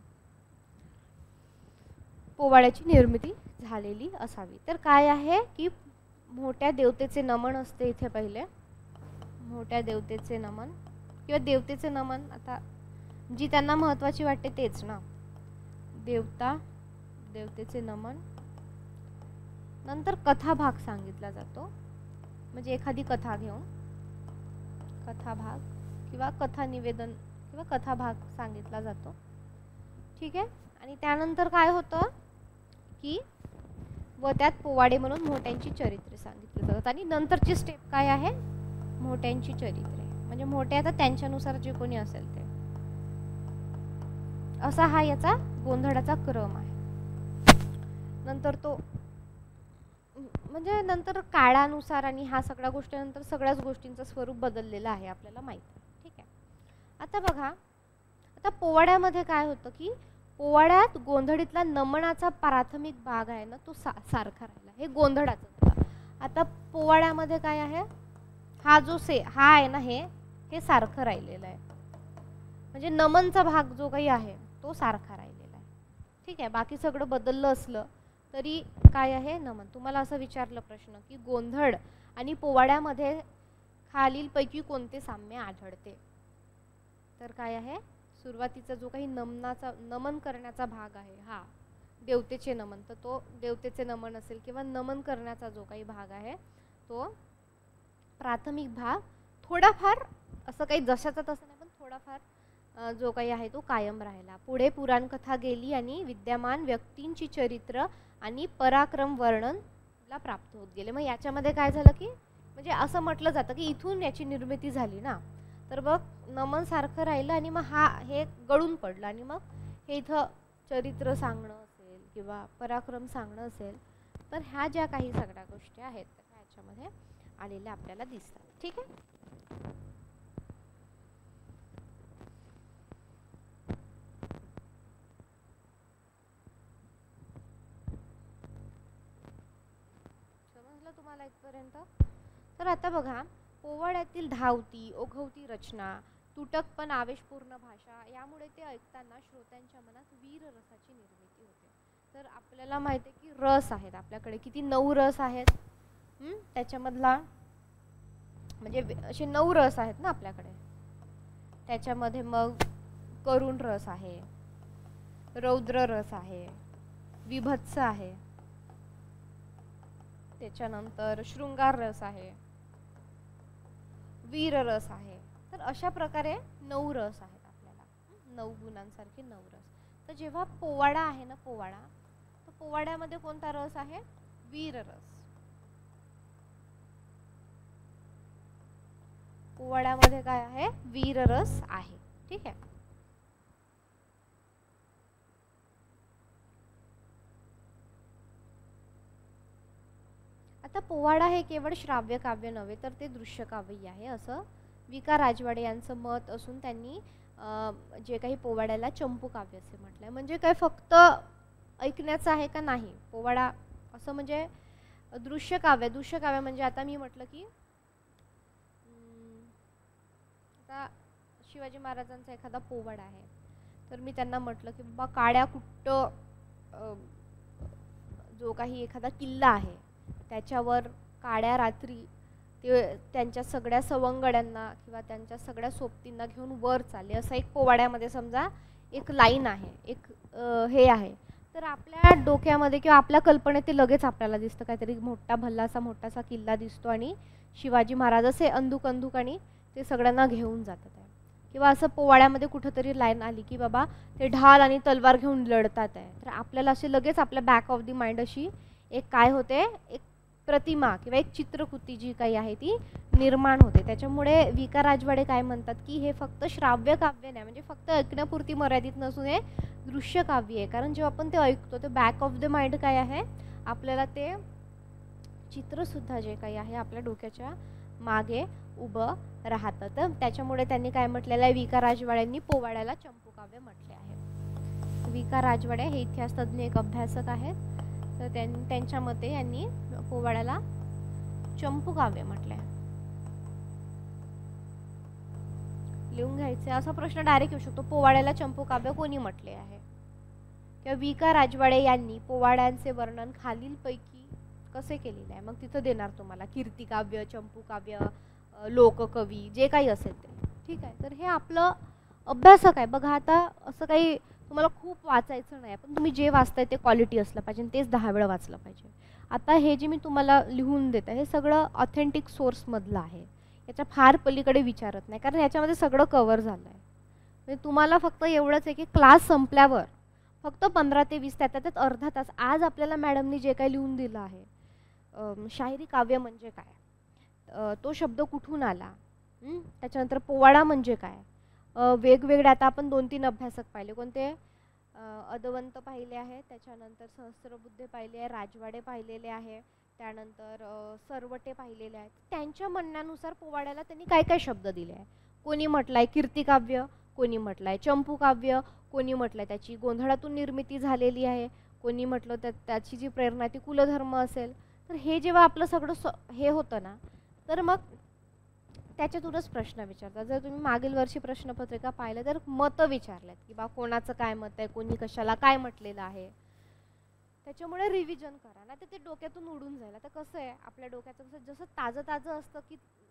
पोवाड्याची निर्मिती झालेली असावी. तर काय आहे की मोठ्या देवतेचे नमन असते इथे पहिले, मोठ्या देवतेचे नमन किंवा देवतेचे नमन, आता जी त्यांना महत्त्वाची वाटते तेच ना, देवतेचे नमन. नंतर कथाभाग सांगितला जातो, म्हणजे एखादी कथा घेऊन कथाभाग किंवा कथा निवेदन किंवा कथाभाग सांगितला जातो. ठीक आहे. आणि त्यानंतर काय होतं की व त्यात पोवाडे म्हणून मोठ्यांची चरित्रे सांगितली जातात. आणि नंतरची स्टेप काय आहे, मोठ्यांची चरित्रे म्हणजे मोठे आता त्यांच्यानुसार जे कोणी असेल ते, असा हा याचा गोंधळाचा क्रम आहे. नंतर तो म्हणजे नंतर काळानुसार आणि ह्या सगळ्या गोष्टीनंतर सगळ्याच गोष्टींचं स्वरूप बदललेलं आहे आपल्याला माहिती आहे. ठीक आहे. आता बघा, आता पोवाड्यामध्ये काय होतं की पोवाड्यात गोंधळीतला नमनाचा प्राथमिक भाग आहे ना तो सारखा राहिला, हे गोंधळाचं झालं. आता पोवाड्यामध्ये काय आहे, हा जो हा आहे ना हे सारखं राहिलेलं आहे, म्हणजे नमनचा भाग जो काही आहे तो सारखा राहिलेला आहे. ठीक आहे. बाकी सगळं बदललं असलं तरी काय आहे, नमन. तुम्हाला असं विचारलं प्रश्न की गोंधळ आणि पोवाड्यामध्ये खालीलपैकी कोणते साम्य आढळते, तर काय आहे, सुरुवातीचा जो काही नमन करण्याचा भाग आहे हा देवतेचे नमन, तर तो देवतेचे नमन असेल किंवा नमन करण्याचा जो काही भाग आहे तो प्राथमिक भाग थोडाफार असं काही जशाचा तसं नाही पण थोडाफार जो काही आहे तो कायम राहिला. पुढे पुराण कथा गेली आणि विद्यमान व्यक्तींची चरित्र आणि पराक्रम वर्णनला प्राप्त होत गेले. मग याच्यामध्ये काय झालं की म्हणजे असं म्हटलं जातं की इथून याची निर्मिती झाली ना, तर बघ नमन सारखं राहिलं आणि मग हे गळून पडलं आणि मग हे इथं चरित्र सांगणं असेल किंवा पराक्रम सांगणं असेल, तर ह्या ज्या काही सगळ्या गोष्टी आहेत त्या ह्याच्यामध्ये आलेल्या आपल्याला दिसतात. ठीक आहे. समजलं तुम्हाला इथपर्यंत? तर आता बघा, पोवाड्यातील धावती ओघवती रचना तुटक पण आवेशपूर्ण भाषा, यामुळे ते ऐकताना श्रोत्यांच्या मनात वीर रसाची निर्मिती होते. तर आपल्याला माहिती आहे की रस आहेत आपल्याकडे, किती 9 रस आहेत. त्याच्यामधला म्हणजे असे 9 रस आहेत ना आपल्याकडे. त्याच्यामध्ये मग करुण रस आहे, रौद्र रस आहे, विभत्स आहे, त्याच्यानंतर शृंगार रस आहे, वीर रस आहे. तर अशा प्रकारे 9 रस आहेत आपल्याला, 9 गुणांसारखे 9 रस. तर जेव्हा पोवाडा आहे ना, पोवाडा, तर पोवाड्यामध्ये कोणता रस आहे? वीर रस. पोवाड्यामध्ये काय आहे? वीर रस आहे. ठीक आहे. आता पोवाडा हे केवळ श्राव्य काव्य नव्हे तर ते दृश्य काव्य आहे असं विका राजवाडे यांचं मत असून त्यांनी जे काही पोवाड्याला चंपू काव्य असे म्हटलंय. म्हणजे काय फक्त ऐकण्याचं आहे का? नाही. पोवाडा असं म्हणजे दृश्य काव्य म्हणजे आता मी म्हटलं की आता शिवाजी महाराजांचा एखादा पोवाडा आहे तर मी त्यांना म्हटलं की बाबा काड्या कुट्ट जो काही एखादा किल्ला आहे त्याच्यावर काड्या रात्री ते त्यांच्या सगळ्या सवंगड्यांना किंवा त्यांच्या सगळ्या सोबतींना घेऊन वर चालले, असं एक पोवाड्यामध्ये समजा एक लाईन आहे, एक हे आहे. तर आपल्या डोक्यामध्ये किंवा आपल्या कल्पनेत ते लगेच आपल्याला दिसतं, काहीतरी मोठा भल्लासा मोठासा किल्ला दिसतो आणि शिवाजी महाराज असे अंदुक आणि ते सगळ्यांना घेऊन जातात आहे. किंवा असं पोवाड्यामध्ये कुठंतरी लाईन आली की बाबा ते ढाल आणि तलवार घेऊन लढतात आहे, तर आपल्याला असे लगेच आपल्या बॅक ऑफ द माइंड अशी एक काय होते, एक प्रतिमा किंवा एक चित्रकृती जी काही आहे ती निर्माण होते. त्याच्यामुळे विका राजवाडे काय म्हणतात की हे फक्त श्राव्य काव्य नाही, म्हणजे फक्त ऐकण्यापुरती मर्यादित नसून हे दृश्य काव्य आहे. कारण जेव्हा आपण ते ऐकतो ते बॅक ऑफ द माइंड काय आहे, आपल्याला ते चित्रसुद्धा जे काही आहे आपल्या डोक्याच्या मागे उभं राहतं. तर त्याच्यामुळे त्यांनी काय म्हटलेलं आहे, विका राजवाड्यांनी पोवाड्याला चंपू काव्य म्हटले आहे. विका राजवाडे हे इतिहासतज्ञ एक अभ्यासक आहेत. तर त्यांच्या मते यांनी पोवाड्याला चंपू काव्य म्हटले. लिहून घ्यायचे. असा प्रश्न डायरेक्ट येऊ शकतो, पोवाड्याला चंपू काव्य कोणी म्हटले आहे? किंवा विका राजवाडे यांनी पोवाड्यांचे वर्णन खालीलपैकी कसे केलेले आहे? मग तिथं देणार तुम्हाला कीर्तिकाव्य, चंपू काव्य, लोककवी, जे काही असेल ते. ठीक आहे. तर हे आपलं अभ्यासक आहे. बघा आता असं काही तुम्हाला खूप वाचायचं नाही, पण तुम्ही जे वाचताय ते क्वालिटी असलं पाहिजे, तेच 10 वेळा वाचलं पाहिजे. आता हे जे मी तुम्हाला लिहून देत आहे हे सगळं ऑथेंटिक सोर्समधलं आहे, याच्या फार पलीकडे विचारत नाही, कारण याच्यामध्ये सगळं कवर झालं आहे. म्हणजे तुम्हाला फक्त एवढंच आहे की क्लास संपल्यावर फक्त 15 ते 20 त्याच्यात अर्धा तास आज आपल्याला मॅडमनी जे काही लिहून दिलं आहे, शाहिरी काव्य म्हणजे काय, तो शब्द कुठून आला, त्याच्यानंतर पोवाडा म्हणजे काय, वेगवेगळे आता आपण 2-3 अभ्यासक पाहिले. कोणते? अदवंत पाहिले आहे, त्याच्यानंतर सहस्त्रबुद्धे पाहिले आहे, राजवाडे पाहिलेले आहे, त्यानंतर सरवटे पाहिलेले आहेत. त्यांच्या म्हणण्यानुसार पोवाड्याला त्यांनी काय काय शब्द दिले आहे. कोणी म्हटलंय कीर्तिकाव्य, कोणी म्हटलंय चंपू काव्य, कोणी म्हटलंय त्याची गोंधळातून निर्मिती झालेली आहे, कोणी म्हटलं त्याची जी प्रेरणा ती कुलधर्म असेल. तर हे जेव्हा आपलं सगळं हे होतं ना, तर मग त्याच्यातूनच प्रश्न विचारतात. जर तुम्ही मागील वर्षी प्रश्नपत्रिका पाहिलं तर मतं विचारल्यात की बा कोणाचं काय मत आहे, कोणी कशाला काय म्हटलेलं आहे. त्याच्यामुळे रिव्हिजन करा ना, तर ते डोक्यातून उडून जाईल. आता कसं आहे आपल्या डोक्याचं, कसं जसं ताजं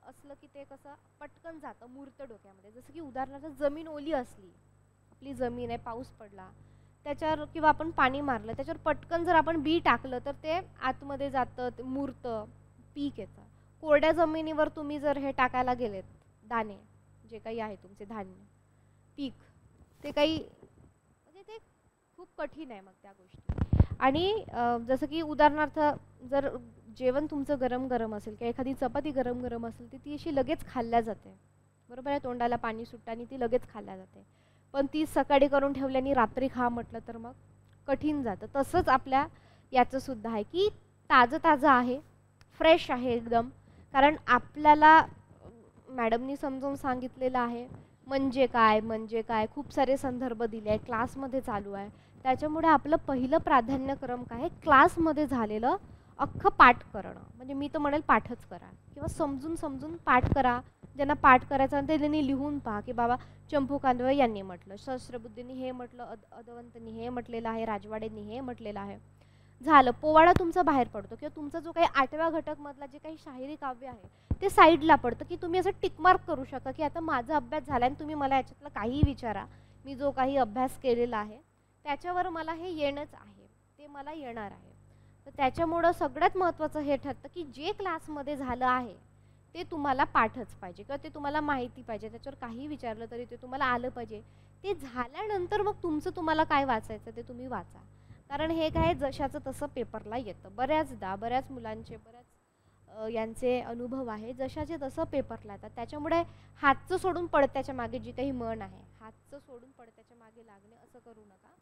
असलं की ते कसं पटकन जातं मूर्त डोक्यामध्ये. जसं की उदाहरणार्थ जमीन ओली असली, आपली जमीन आहे, पाऊस पडला त्याच्यावर किंवा आपण पाणी मारलं त्याच्यावर पटकन जर आपण बी टाकलं तर ते आतमध्ये जातं, ते मूर्त पीक येतं. कोरड्या जमिनीवर तुम्ही जर हे टाकायला गेलेत दाणे, जे काही आहे तुमचे धान्य पीक, ते काही म्हणजे ते खूप कठीण आहे मग त्या गोष्टी. आणि जसं की उदाहरणार्थ जर जेवण तुमचं गरम गरम असेल किंवा एखादी चपाती गरम गरम असेल तर ती अशी लगेच खाल्ल्या जाते, बरोबर आहे, तोंडाला पाणी सुटतं आणि ती लगेच खाल्ल्या जाते. पण ती सकाळी करून ठेवल्याने रात्री खा म्हटलं तर मग कठीण जातं. तसंच आपल्या याचं सुद्धा आहे की ताजं आहे, फ्रेश आहे एकदम, कारण आपल्याला मॅडमनी समजावून सांगितलेलं आहे म्हणजे काय खूप सारे संदर्भ दिले आहे, क्लासमध्ये चालू आहे. त्याच्यामुळे आपलं पहिलं प्राधान्यक्रम काय, क्लासमध्ये झालेलं अख्खं पाठ करणं. म्हणजे मी तर म्हणेल पाठच करा किंवा समजून पाठ करा, ज्यांना पाठ करायचा ते त्यांनी लिहून पहा की बाबा चंपू कांदळे यांनी म्हटलं, सहस्त्रबुद्धींनी हे म्हटलं, अदवंतनी हे म्हटलेलं आहे, राजवाडेंनी हे म्हटलेलं आहे. झालं, पोवाडा तुमचा बाहेर पडतो किंवा तुमचा जो काही 8व्या घटक मधला जे काही शाहिरी काव्य आहे ते साईडला पडतं की तुम्ही असं टिकमार्क करू शकता की आता माझा अभ्यास झाला आणि तुम्ही मला याच्यातलं काहीही विचारा, मी जो काही अभ्यास केलेला आहे त्याच्यावर मला हे येणंच आहे, ते मला येणार आहे. तर त्याच्यामुळं सगळ्यात महत्त्वाचं हे ठरतं की जे क्लासमध्ये झालं आहे ते तुम्हाला पाठच पाहिजे किंवा ते तुम्हाला माहिती पाहिजे, त्याच्यावर काही विचारलं तरी ते तुम्हाला आलं पाहिजे. ते झाल्यानंतर मग तुमचं तुम्हाला काय वाचायचं ते तुम्ही वाचा. कारण हे काय जशाचं तसं पेपरला येतं. बऱ्याचदा बऱ्याच मुलांचे यांचे अनुभव आहे, जशाचे तसं पेपरला येतात. त्याच्यामुळे हातचं सोडून पडत्याच्या मागे जी काही म्हण आहे, हातचं सोडून पडत्याच्या मागे लागणे असं करू नका.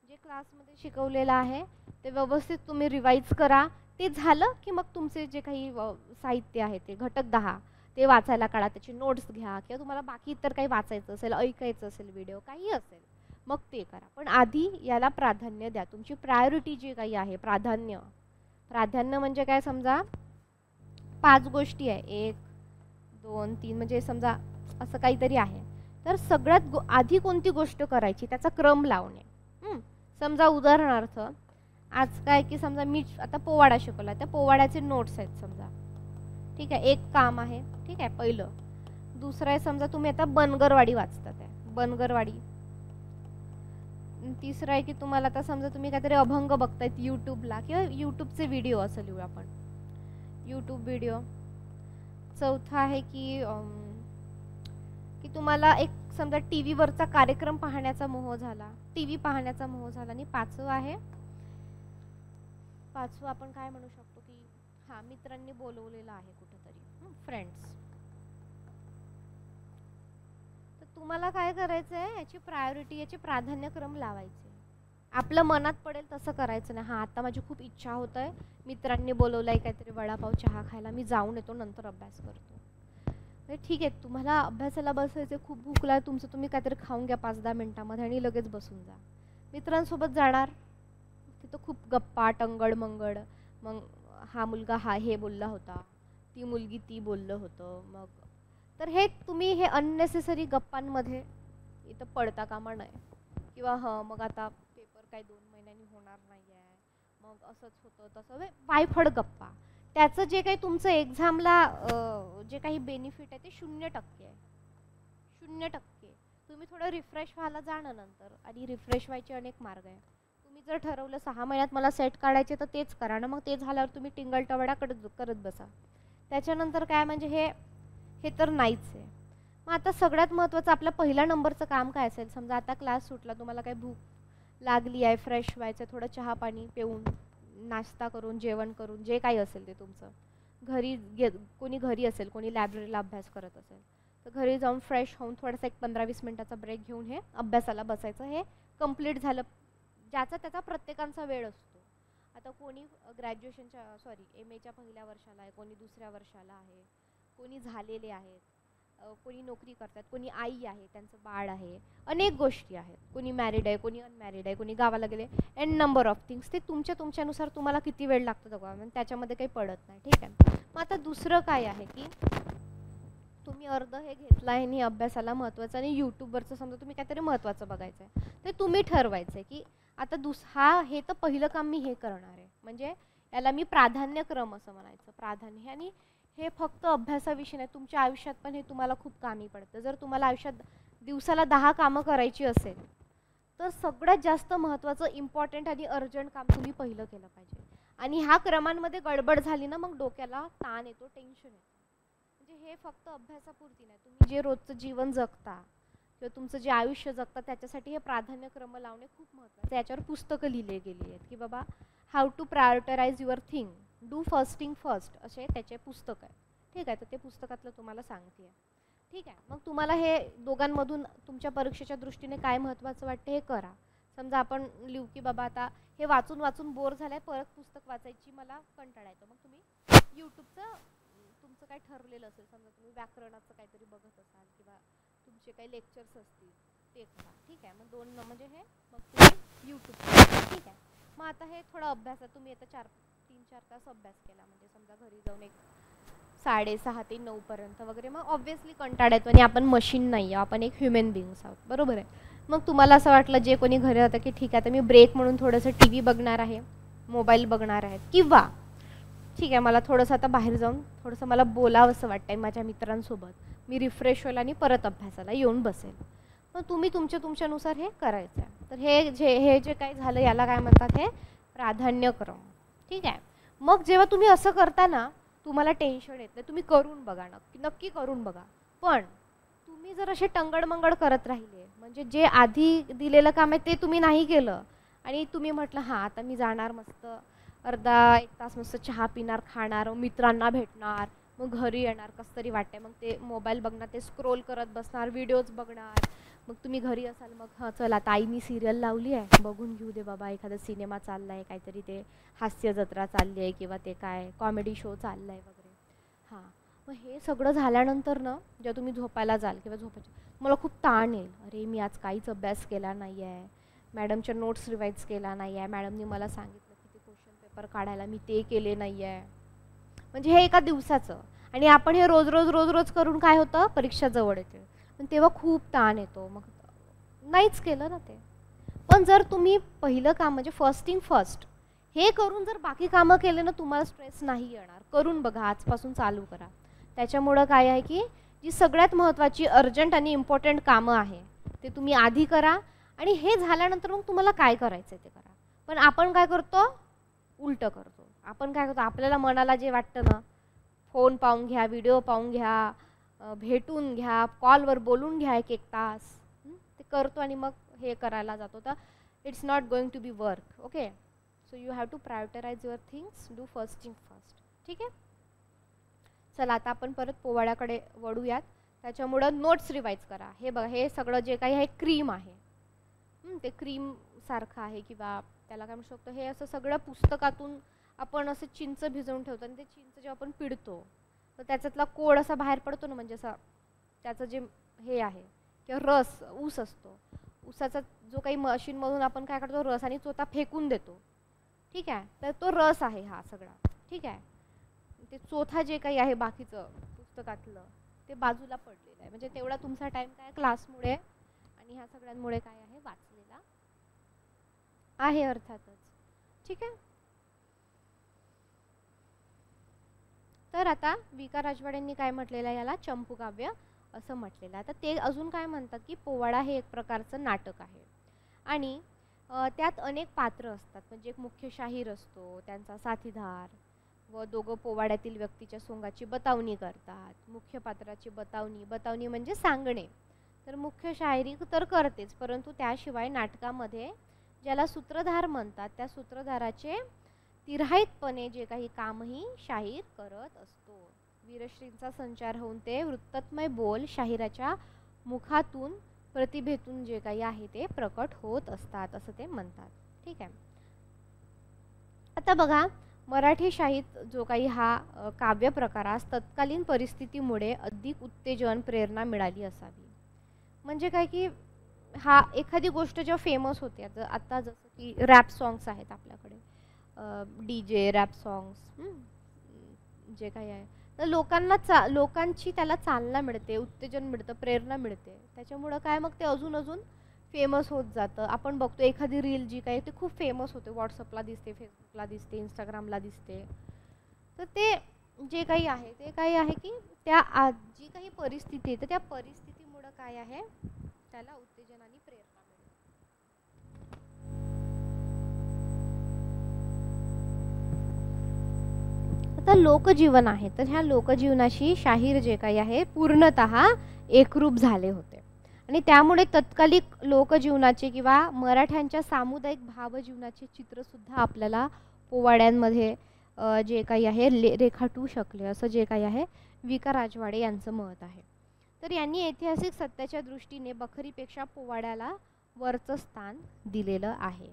जे क्लासमध्ये शिकवलेलं आहे ते व्यवस्थित तुम्ही रिवाईज करा. ते झालं की मग तुमचे जे काही साहित्य आहे ते घटक 10 ते वाचायला काढा, त्याची नोट्स घ्या किंवा तुम्हाला बाकी इतर काही वाचायचं असेल, ऐकायचं असेल, व्हिडिओ काही असेल मग ते करा. पण आधी याला प्राधान्य द्या. तुमची प्रायोरिटी जी काही आहे, प्राधान्य म्हणजे काय, समजा 5 गोष्टी आहे, 1 2 3 म्हणजे समजा असं काहीतरी आहे, तर सगळ्यात आधी कोणती गोष्ट करायची त्याचा क्रम लावणे. समजा उदाहरणार्थ आज काय की समजा मी आता पोवाडा शिकवला, त्या पोवाड्याचे नोट्स आहेत समजा, ठीक आहे, एक काम आहे, ठीक आहे पहिलं. दुसरं आहे समजा तुम्ही आता बनगरवाडी वाचतात आहे, बनगरवाडी. तिसरं आहे की तुम्हाला आता समजा तुम्ही काहीतरी अभंग बघतायत यूट्यूबला किंवा यूट्यूबचे व्हिडिओ असं लिहू आपण, यूट्यूब व्हिडिओ. चौथा आहे की तुम्हाला एक समजा टीव्ही वरचा कार्यक्रम पाहण्याचा मोह झाला, टीव्ही पाहण्याचा मोह झाला. आणि पाचवं आपण काय म्हणू शकतो की हा मित्रांनी बोलवलेलं आहे कुठेतरी, फ्रेंड्स. तर तुम्हाला काय करायचंय, याची प्रायोरिटी, याचे प्राधान्यक्रम लावायचे. आपलं मनात पडेल तसं करायचं नाही. हा आता माझी खूप इच्छा होत आहे, मित्रांनी बोलवलंय काहीतरी वडापाव चहा खायला, मी जाऊन येतो नंतर अभ्यास करतो. ठीक आहे, तुम्हाला अभ्यासाला बसायचं, खूप भूक लागली, तुमचं तुम्ही काहीतरी खाऊन घ्या 5-10 मिनिटांमध्ये आणि लगेच बसून जा. मित्रांसोबत जाणार, तिथं खूप गप्पा टंगड मंगड, मग हा मुलगा हे बोलला होता, ती मुलगी ती बोललं होतं, मग तर हे तुम्ही हे अननेसेसरी गप्पांमध्ये इथं पडता कामा नये. किंवा मग आता पेपर काय 2 महिन्यांनी होणार नाही आहे, मग असंच होतं तसं वायफळ गप्पा. त्याचं जे काही तुमचं एक्झामला जे काही बेनिफिट आहे ते 0% आहे, 0%. तुम्ही थोडं रिफ्रेश व्हायला जाणं नंतर, आणि रिफ्रेश व्हायचे अनेक मार्ग आहे. तुम्ही जर ठरवलं 6 महिन्यात मला सेट काढायचे तर तेच करा ना, मग ते झाल्यावर तुम्ही टिंगलटवाडा करत बसा. त्याच्यानंतर काय म्हणजे हे तर नाहीच आहे. मग आता सगळ्यात महत्त्वाचं आपलं पहिल्या नंबरचं काम काय असेल, समजा आता क्लास सुटला, तुम्हाला काही भूक लागली आहे, फ्रेश व्हायचं, थोडं चहा पाणी पिऊन, नाश्ता करून, जेवण करून, जे काही असेल ते तुमचं घरी कोणी घरी असेल, कोणी लायब्ररीला अभ्यास करत असेल तर घरी जाऊन फ्रेश होऊन थोडासा एक 15-20 मिनिटाचा ब्रेक घेऊन हे अभ्यासाला बसायचं. हे कंप्लीट झालं, ज्याचा त्याचा प्रत्येकांचा वेळ असतो. आता कोणी ग्रॅज्युएशनच्या MAच्या पहिल्या वर्षाला आहे, कोणी दुसऱ्या वर्षाला आहे, कोणी झालेले आहेत, कोणी नोकरी करतात, कोणी आई आहे, त्यांचं बाळ आहे, अनेक गोष्टी आहेत, कोणी मॅरिड आहे, कोणी अनमॅरिड आहे, कोणी गावाला गेले, एंड नंबर ऑफ थिंग्स. ते तुमच्यानुसार तुम्हाला किती वेळ लागतो तेव्हा त्याच्यामध्ये काही पडत नाही, ठीक आहे. मग आता दुसरं काय आहे की तुम्ही अर्ध हे घेतलं आहे आणि अभ्यासाला महत्त्वाचं, आणि यूट्यूबवरचं समजा तुम्ही काहीतरी महत्त्वाचं बघायचं आहे, ते तुम्ही ठरवायचं आहे की आता हे तर पहिलं काम मी हे करणार आहे, म्हणजे याला मी प्राधान्यक्रम असं म्हणायचं, प्राधान्य. आणि हे फक्त अभ्यासाविषयी नाही, तुमच्या आयुष्यात पण हे तुम्हाला खूप कामी पडतं. जर तुम्हाला आयुष्यात दिवसाला 10 कामं करायची असेल तर सगळ्यात जास्त महत्त्वाचं, इम्पॉर्टंट आणि अर्जंट काम तुम्ही पहिलं केलं पाहिजे. आणि ह्या क्रमांमध्ये गडबड झाली ना, मग डोक्याला ताण येतो, टेन्शन येतं. म्हणजे हे फक्त अभ्यासापुरती नाही, तुम्ही जे रोजचं जीवन जगता किंवा तुमचं जे आयुष्य जगता त्याच्यासाठी हे प्राधान्यक्रम लावणे खूप महत्त्वाचं. याच्यावर पुस्तकं लिहिले गेली आहेत की बाबा how to prioritise your thing, do first thing first, असे त्याचे पुस्तक आहे, ठीक आहे. तर ते पुस्तकातलं तुम्हाला सांगते, ठीक आहे. मग तुम्हाला हे दोघांमधून तुमच्या परीक्षेच्या दृष्टीने काय महत्त्वाचं वाटतं हे करा. समजा आपण लिहू की बाबा आता हे वाचून वाचून बोर झालंय, परत पुस्तक वाचायची मला कंटाळा येतो, मग तुम्ही यूट्यूबचं तुमचं काय ठरलेलं असेल, समजा तुम्ही व्याकरणाचं काहीतरी बघत असाल किंवा तुमचे काही लेक्चर्स असतील ते करा, ठीक आहे. मग 2 म्हणजे हे मग तुम्ही यूट्यूब, ठीक आहे. मग आता हे थोडं अभ्यासात तुम्ही आता 3-4 तास अभ्यास केला, म्हणजे समजा घरी जाऊन एक 6:30 ते 9 पर्यंत वगैरे, मग ऑब्व्हियसली कंटाळा येतो आणि आपण मशीन नाही आहे, आपण एक ह्युमन बिईंग्स आहोत, बरोबर आहे. मग तुम्हाला असं वाटलं जे कोणी घरी होतं की ठीक आहे आता मी ब्रेक म्हणून थोडंसं टी व्ही बघणार आहे, मोबाईल बघणार आहे, किंवा ठीक आहे मला थोडंसं आता बाहेर जाऊन थोडंसं मला बोलावंसं वाटतं आहे माझ्या मित्रांसोबत, मी रिफ्रेश होईल आणि परत अभ्यासाला येऊन बसेल. मग तुम्ही तुमच्यानुसार हे करायचं आहे. तर हे जे काही झालं याला काय म्हणतात, हे प्राधान्यक्रम. ठीक आहे. मग जेव्हा तुम्ही असं करता ना तुम्हाला टेन्शन येत नाही, तुम्ही करून बघा, नक्की करून बघा. पण तुम्ही जर असे टंगडमंगड करत राहिले, म्हणजे जे आधी दिलेलं काम आहे ते तुम्ही नाही केलं आणि तुम्ही म्हटलं हां आता मी जाणार मस्त अर्धा 1 तास मस्त चहा पिणार, खाणार, मित्रांना भेटणार, मग घरी येणार कसं तरी वाटते, मग ते मोबाईल बघणार, ते स्क्रोल करत बसणार, व्हिडिओज बघणार, मग तुम्ही घरी असाल मग हां चला आता आईनी सिरियल लावली आहे बघून घेऊ दे बाबा, एखादा सिनेमा चालला आहे, काहीतरी ते हास्य जत्रा चालली आहे किंवा ते काय कॉमेडी शो चालला आहे वगैरे. हां मग हे सगळं झाल्यानंतर ना जेव्हा तुम्ही झोपायला जाल किंवा मला खूप ताण येईल, अरे मी आज काहीच अभ्यास केला नाही आहे, मॅडमच्या नोट्स रिवाईज केला नाही आहे, मॅडमनी मला सांगितलं की ते क्वेश्चन पेपर काढायला मी ते केले नाही आहे. म्हणजे हे एका दिवसाचं, आणि आपण हे रोज करून काय होतं परीक्षा जवळ येते, पण तेव्हा खूप ताण येतो, मग नाहीच केलं ना ते. पण जर तुम्ही पहिलं काम म्हणजे फर्स्ट हे करून जर बाकी कामं केले ना तुम्हाला स्ट्रेस नाही येणार. करून बघा, आजपासून चालू करा. त्याच्यामुळं काय आहे की जी सगळ्यात महत्त्वाची अर्जंट आणि इम्पॉर्टंट कामं आहे ते तुम्ही आधी करा, आणि हे झाल्यानंतर मग तुम्हाला काय करायचं ते करा. पण आपण काय करतो, उलटं करतो. आपण काय करतो, आपल्याला मनाला जे वाटतं ना, फोन पाहून घ्या, व्हिडिओ पाहून घ्या, भेटून घ्या, कॉलवर बोलून घ्या 1-1 तास, ते करतो आणि मग हे करायला जातो. तर it's not going to be work. Okay, so you have to prioritise your things, do first thing first. ठीक आहे. चला आता आपण परत पोवाड्याकडे वळूयात. त्याच्यामुळं नोट्स रिवाईज करा. हे बघा, हे सगळं जे काही आहे क्रीम आहे, ते क्रीम सारखं आहे किंवा त्याला काय म्हणू शकतो, हे असं सगळं पुस्तकातून आपण असं चिंच भिजवून ठेवतो आणि ते चिंच जेव्हा आपण पिळतो तर त्याच्यातला कोड असा बाहेर पडतो ना, म्हणजे असा त्याचं जे हे आहे किंवा रस, ऊस असतो, ऊसाचा जो काही मशीनमधून आपण काय करतो रस आणि चोथा फेकून देतो. ठीक आहे, तर तो रस आहे हा सगळा. ठीक आहे, ते चोथा जे काही आहे बाकीचं पुस्तकातलं ते बाजूला पडलेलं आहे, म्हणजे तेवढा तुमचा टाईम काय क्लासमुळे आणि ह्या सगळ्यांमुळे काय आहे वाचलेला आहे अर्थातच. ठीक आहे. तर आता वि. का. राजवाड्यांनी काय म्हटलेलं आहे, याला चंपूकाव्य असं म्हटलेलं आहे. तर ते अजून काय म्हणतात की पोवाडा हे एक प्रकारचं नाटक आहे आणि त्यात अनेक पात्र असतात, म्हणजे एक मुख्य शाहीर असतो, त्यांचा साथीदार व दोघं पोवाड्यातील व्यक्तीच्या सोंगाची बतावणी करतात. मुख्य पात्राची बतावणी म्हणजे सांगणे. तर मुख्य शाहिरी तर करतेच, परंतु त्याशिवाय नाटकामध्ये ज्याला सूत्रधार म्हणतात त्या सूत्रधाराचे तिराहितपणे जे काही कामही शाहीर करत असतो. वीरश्रींचा संचार होऊन ते वृत्तत्मय बोल शाहिराच्या मुखातून प्रतिभेतून जे काही आहे ते प्रकट होत असतात असं ते म्हणतात. ठीक आहे. आता बघा, मराठी शाहीत जो काही हा काव्य प्रकारास तत्कालीन परिस्थितीमुळे अधिक उत्तेजन प्रेरणा मिळाली असावी. म्हणजे काय की हा एखादी गोष्ट जेव्हा फेमस होते, आता जसं की रॅप सॉंग्स आहेत आपल्याकडे, DJ रॅप सॉंग्स जे काही आहे, तर लोकांची त्याला चालना मिळते, उत्तेजन मिळतं, प्रेरणा मिळते. त्याच्यामुळं काय मग ते अजून फेमस होत जातं. आपण बघतो एखादी रील जी काही ते खूप फेमस होते, व्हॉट्सअपला दिसते, फेसबुकला दिसते, इंस्टाग्रामला दिसते. तर ते जे काही आहे ते काय आहे की त्या जी काही परिस्थिती आहे तर त्या परिस्थितीमुळं काय आहे त्याला उत्तेजन आणि प्रेरणा मिळते. आता लोकजीवन आहे, तर ह्या लोकजीवनाशी शाहीर जे काही आहे पूर्णतः एकरूप झाले होते आणि त्यामुळे तत्कालिक लोकजीवनाचे किंवा मराठ्यांच्या सामुदायिक भावजीवनाचे चित्रसुद्धा आपल्याला पोवाड्यांमध्ये जे काही आहे रेखाटू शकले, असं जे काही आहे वि. का. राजवाडे यांचं मत आहे. तर यांनी ऐतिहासिक सत्याच्या दृष्टीने बखरीपेक्षा पोवाड्याला वरचं स्थान दिलेलं आहे.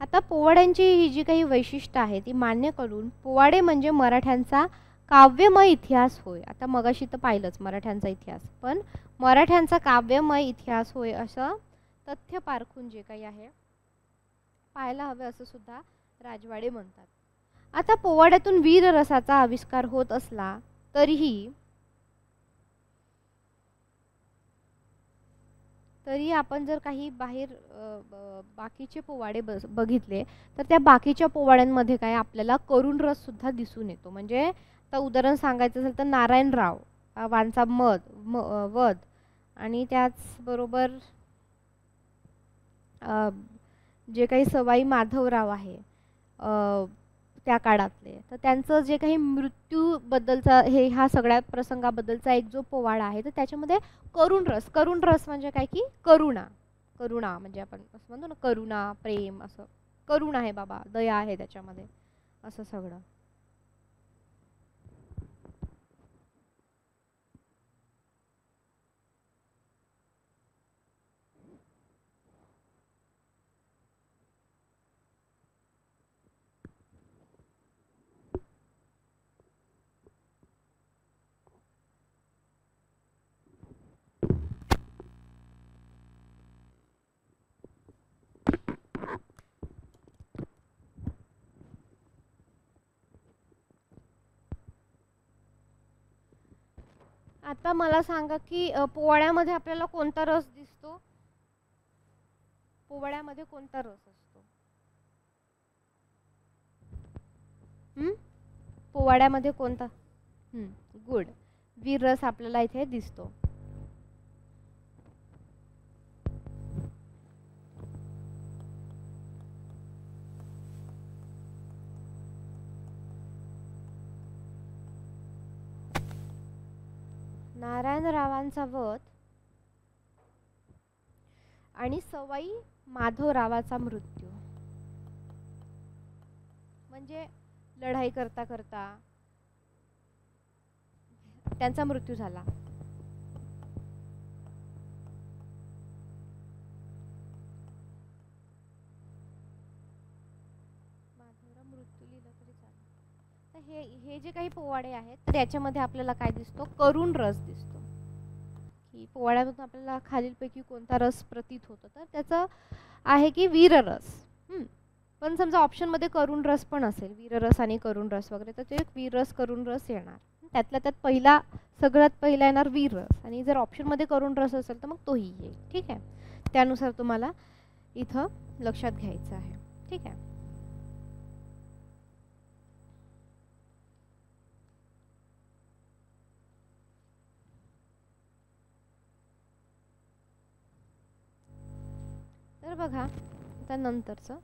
आता पोवाड्यांची ही जी काही वैशिष्ट्य आहे ती मान्य करून पोवाडे म्हणजे मराठ्यांचा काव्यमय इतिहास होय. आता मगाशी तर पाहिलंच मराठ्यांचा इतिहास, पण मराठ्यांचा काव्यमय इतिहास होय असं तथ्य पारखून जे काही आहे पाहायला हवे असं सुद्धा राजवाडे म्हणतात. आता पोवाड्यातून वीर रसाचा आविष्कार होत असला तरीही आपण जर काही बाहेर बाकीचे पोवाडे बघितले तर त्या बाकीच्या पोवाड्यांमध्ये काय आपल्याला करुण रस सुद्धा दिसून येतो. म्हणजे आता उदाहरण सांगायचं असेल तर नारायणराव वांचा वध आणि त्याचबरोबर जे काही सवाई माधवराव आहे त्या काळातले, तर त्यांचं जे काही मृत्यूबद्दलचा ह्या सगळ्या प्रसंगाबद्दलचा एक जो पोवाडा आहे तर त्याच्यामध्ये करुण रस म्हणजे काय की करुणा म्हणजे आपण असं म्हणतो ना, करुणा प्रेम, असं करुण आहे बाबा, दया आहे त्याच्यामध्ये, असं सगळं. आता मला सांगा की पोवाड्यामध्ये आपल्याला कोणता रस दिसतो? पोवाड्यामध्ये कोणता रस असतो? पोवाड्यामध्ये कोणता? गुड. वीर रस आपल्याला इथे दिसतो. नारायणरावांचा वध आणि सवाई माधवरावाचा मृत्यू, म्हणजे लढाई करता करता त्यांचा मृत्यू झाला. हे जे काही पोवाडे आहेत तर याच्यामध्ये आपल्याला काय दिसतो? करुण रस दिसतो. की पोवाड्यामधून आपल्याला खालीलपैकी कोणता रस प्रतीत होतो? तर त्याचं आहे की वीररस. पण समजा ऑप्शनमध्ये करुण रस पण असेल, वीररस आणि करुण रस वगैरे, तर ते वीररस करुण रस येणार. त्यातल्या त्यात सगळ्यात पहिला येणार वीररस, आणि जर ऑप्शनमध्ये करुण रस असेल तर मग तोही येईल. ठीक आहे, त्यानुसार तुम्हाला इथं लक्षात घ्यायचं आहे. ठीक आहे. तर बघा आता नंतरचं,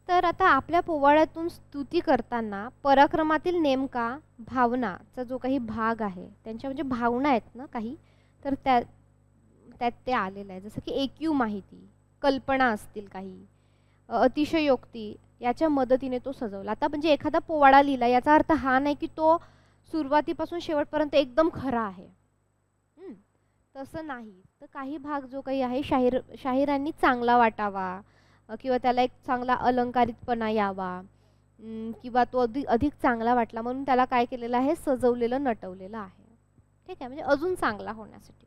तर आता आपल्या पोवाड्यातून स्तुती करताना पराक्रमातील नेमका भावनाचा जो काही भाग आहे, त्यांच्या म्हणजे भावना आहेत ना काही, तर त्यात ते आलेलं आहे. जसं की एकयू माहिती, कल्पना असतील काही, अतिशयोक्ती याच्या मदतीने तो सजवला. आता म्हणजे एखादा पोवाडा लिहिला याचा अर्थ हा नाही की तो सुरुवातीपासून शेवटपर्यंत एकदम खरा आहे, तसं नाही. तर काही भाग जो काही आहे शाहिरांनी चांगला वाटावा, किंवा त्याला एक चांगला अलंकारितपणा यावा, किंवा तो अधिक चांगला वाटला म्हणून त्याला काय केलेलं आहे? सजवलेलं, नटवलेलं आहे. ठीक आहे, म्हणजे अजून चांगला होण्यासाठी.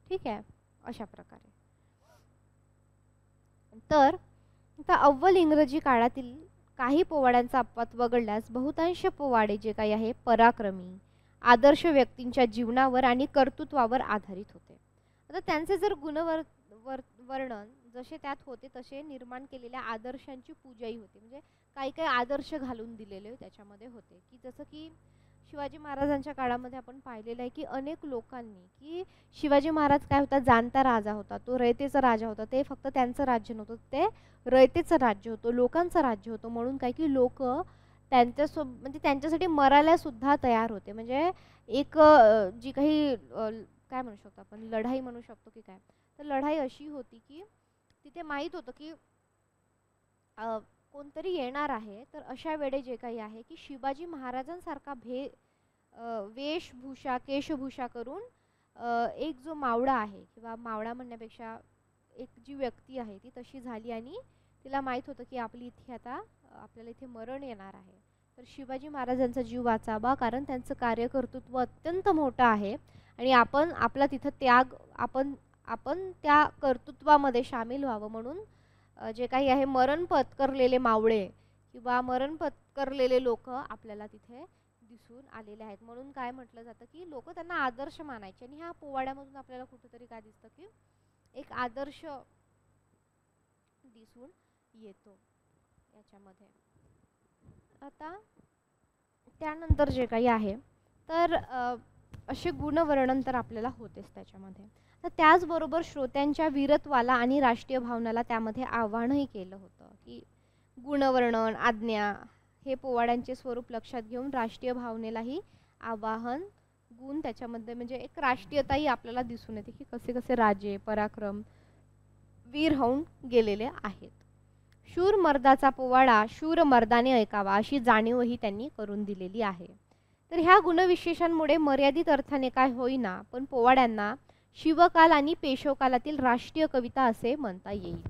ठीक आहे, अशा प्रकारे. तर आता अव्वल इंग्रजी काळातील काही पोवाड्यांचा अपवाद वगळल्यास बहुतांश पोवाडे जे काही आहे पराक्रमी, आदर्श व्यक्तींच्या जीवनावर आणि कर्तृत्वावर आधारित होते. आता त्यांचे जर वर्णन जसे त्यात होते तसे निर्माण केलेल्या आदर्शांची पूजाही होती. म्हणजे काही काही आदर्श घालून दिलेले त्याच्यामध्ये होते, की जसं की शिवाजी महाराजांच्या काळामध्ये आपण पाहिलेलं आहे की अनेक लोकांनी, की शिवाजी महाराज काय होता? जाणता राजा होता, तो रयतेचा राजा होता. ते फक्त त्यांचं राज्य नव्हतं, ते रयतेचं राज्य होतं, लोकांचं राज्य होतं. म्हणून काय की लोक म्हणजे त्यांच्यासाठी मरायला सुद्धा तयार होते. म्हणजे एक जी काही काय म्हणू शकतो आपण, लढाई म्हणू शकतो की काय, तर लढाई अशी होती की तिथे माहीत होतं की कोणतरी येणार आहे. तर अशा वेळे जे काही आहे की शिवाजी महाराजांसारखा वेशभूषा केशभूषा करून एक जो मावळा आहे, किंवा मावळा म्हणण्यापेक्षा एक जी व्यक्ती आहे ती तशी झाली, आणि तिला माहीत होतं की आपल्याला इथे मरण येणार आहे. तर शिवाजी महाराजांचा जीव वाचावा, कारण त्यांचं कार्यकर्तृत्व अत्यंत मोठं आहे, आणि आपला तिथं त्याग आपण त्या कर्तृत्वामध्ये सामील व्हावं म्हणून जे काही आहे मरण पत्करलेले मावळे किंवा मरण पत्करलेले लोक आपल्याला तिथे दिसून आलेले आहेत. म्हणून काय म्हटलं जातं की लोक त्यांना आदर्श मानायचे, आणि ह्या पोवाड्यामधून आपल्याला कुठेतरी काय दिसतं की एक आदर्श दिसून येतो याच्यामध्ये. आता त्यानंतर जे काही आहे तर असे गुणवर्णन तर आपल्याला होतेच त्याच्यामध्ये. तर त्याचबरोबर श्रोत्यांच्या वीरत्वाला आणि राष्ट्रीय भावनाला त्यामध्ये आव्हानही केलं होतं की गुणवर्णन, आज्ञा हे पोवाड्यांचे स्वरूप लक्षात घेऊन राष्ट्रीय भावनेलाही आवाहन गुण त्याच्यामध्ये, म्हणजे एक राष्ट्रीयताही आपल्याला दिसून येते की कसे कसे राजे पराक्रम वीर होऊन गेलेले आहेत. शूर मर्दाचा पोवाडा शूर मर्दाने ऐकावा अशी जाणीवही त्यांनी करून दिलेली आहे. तर ह्या गुणविशेषांमुळे मर्यादित अर्थाने काय होईना पण पोवाड्यांना शिवकाल आणि पेशवकालातील राष्ट्रीय कविता असे म्हणता येईल.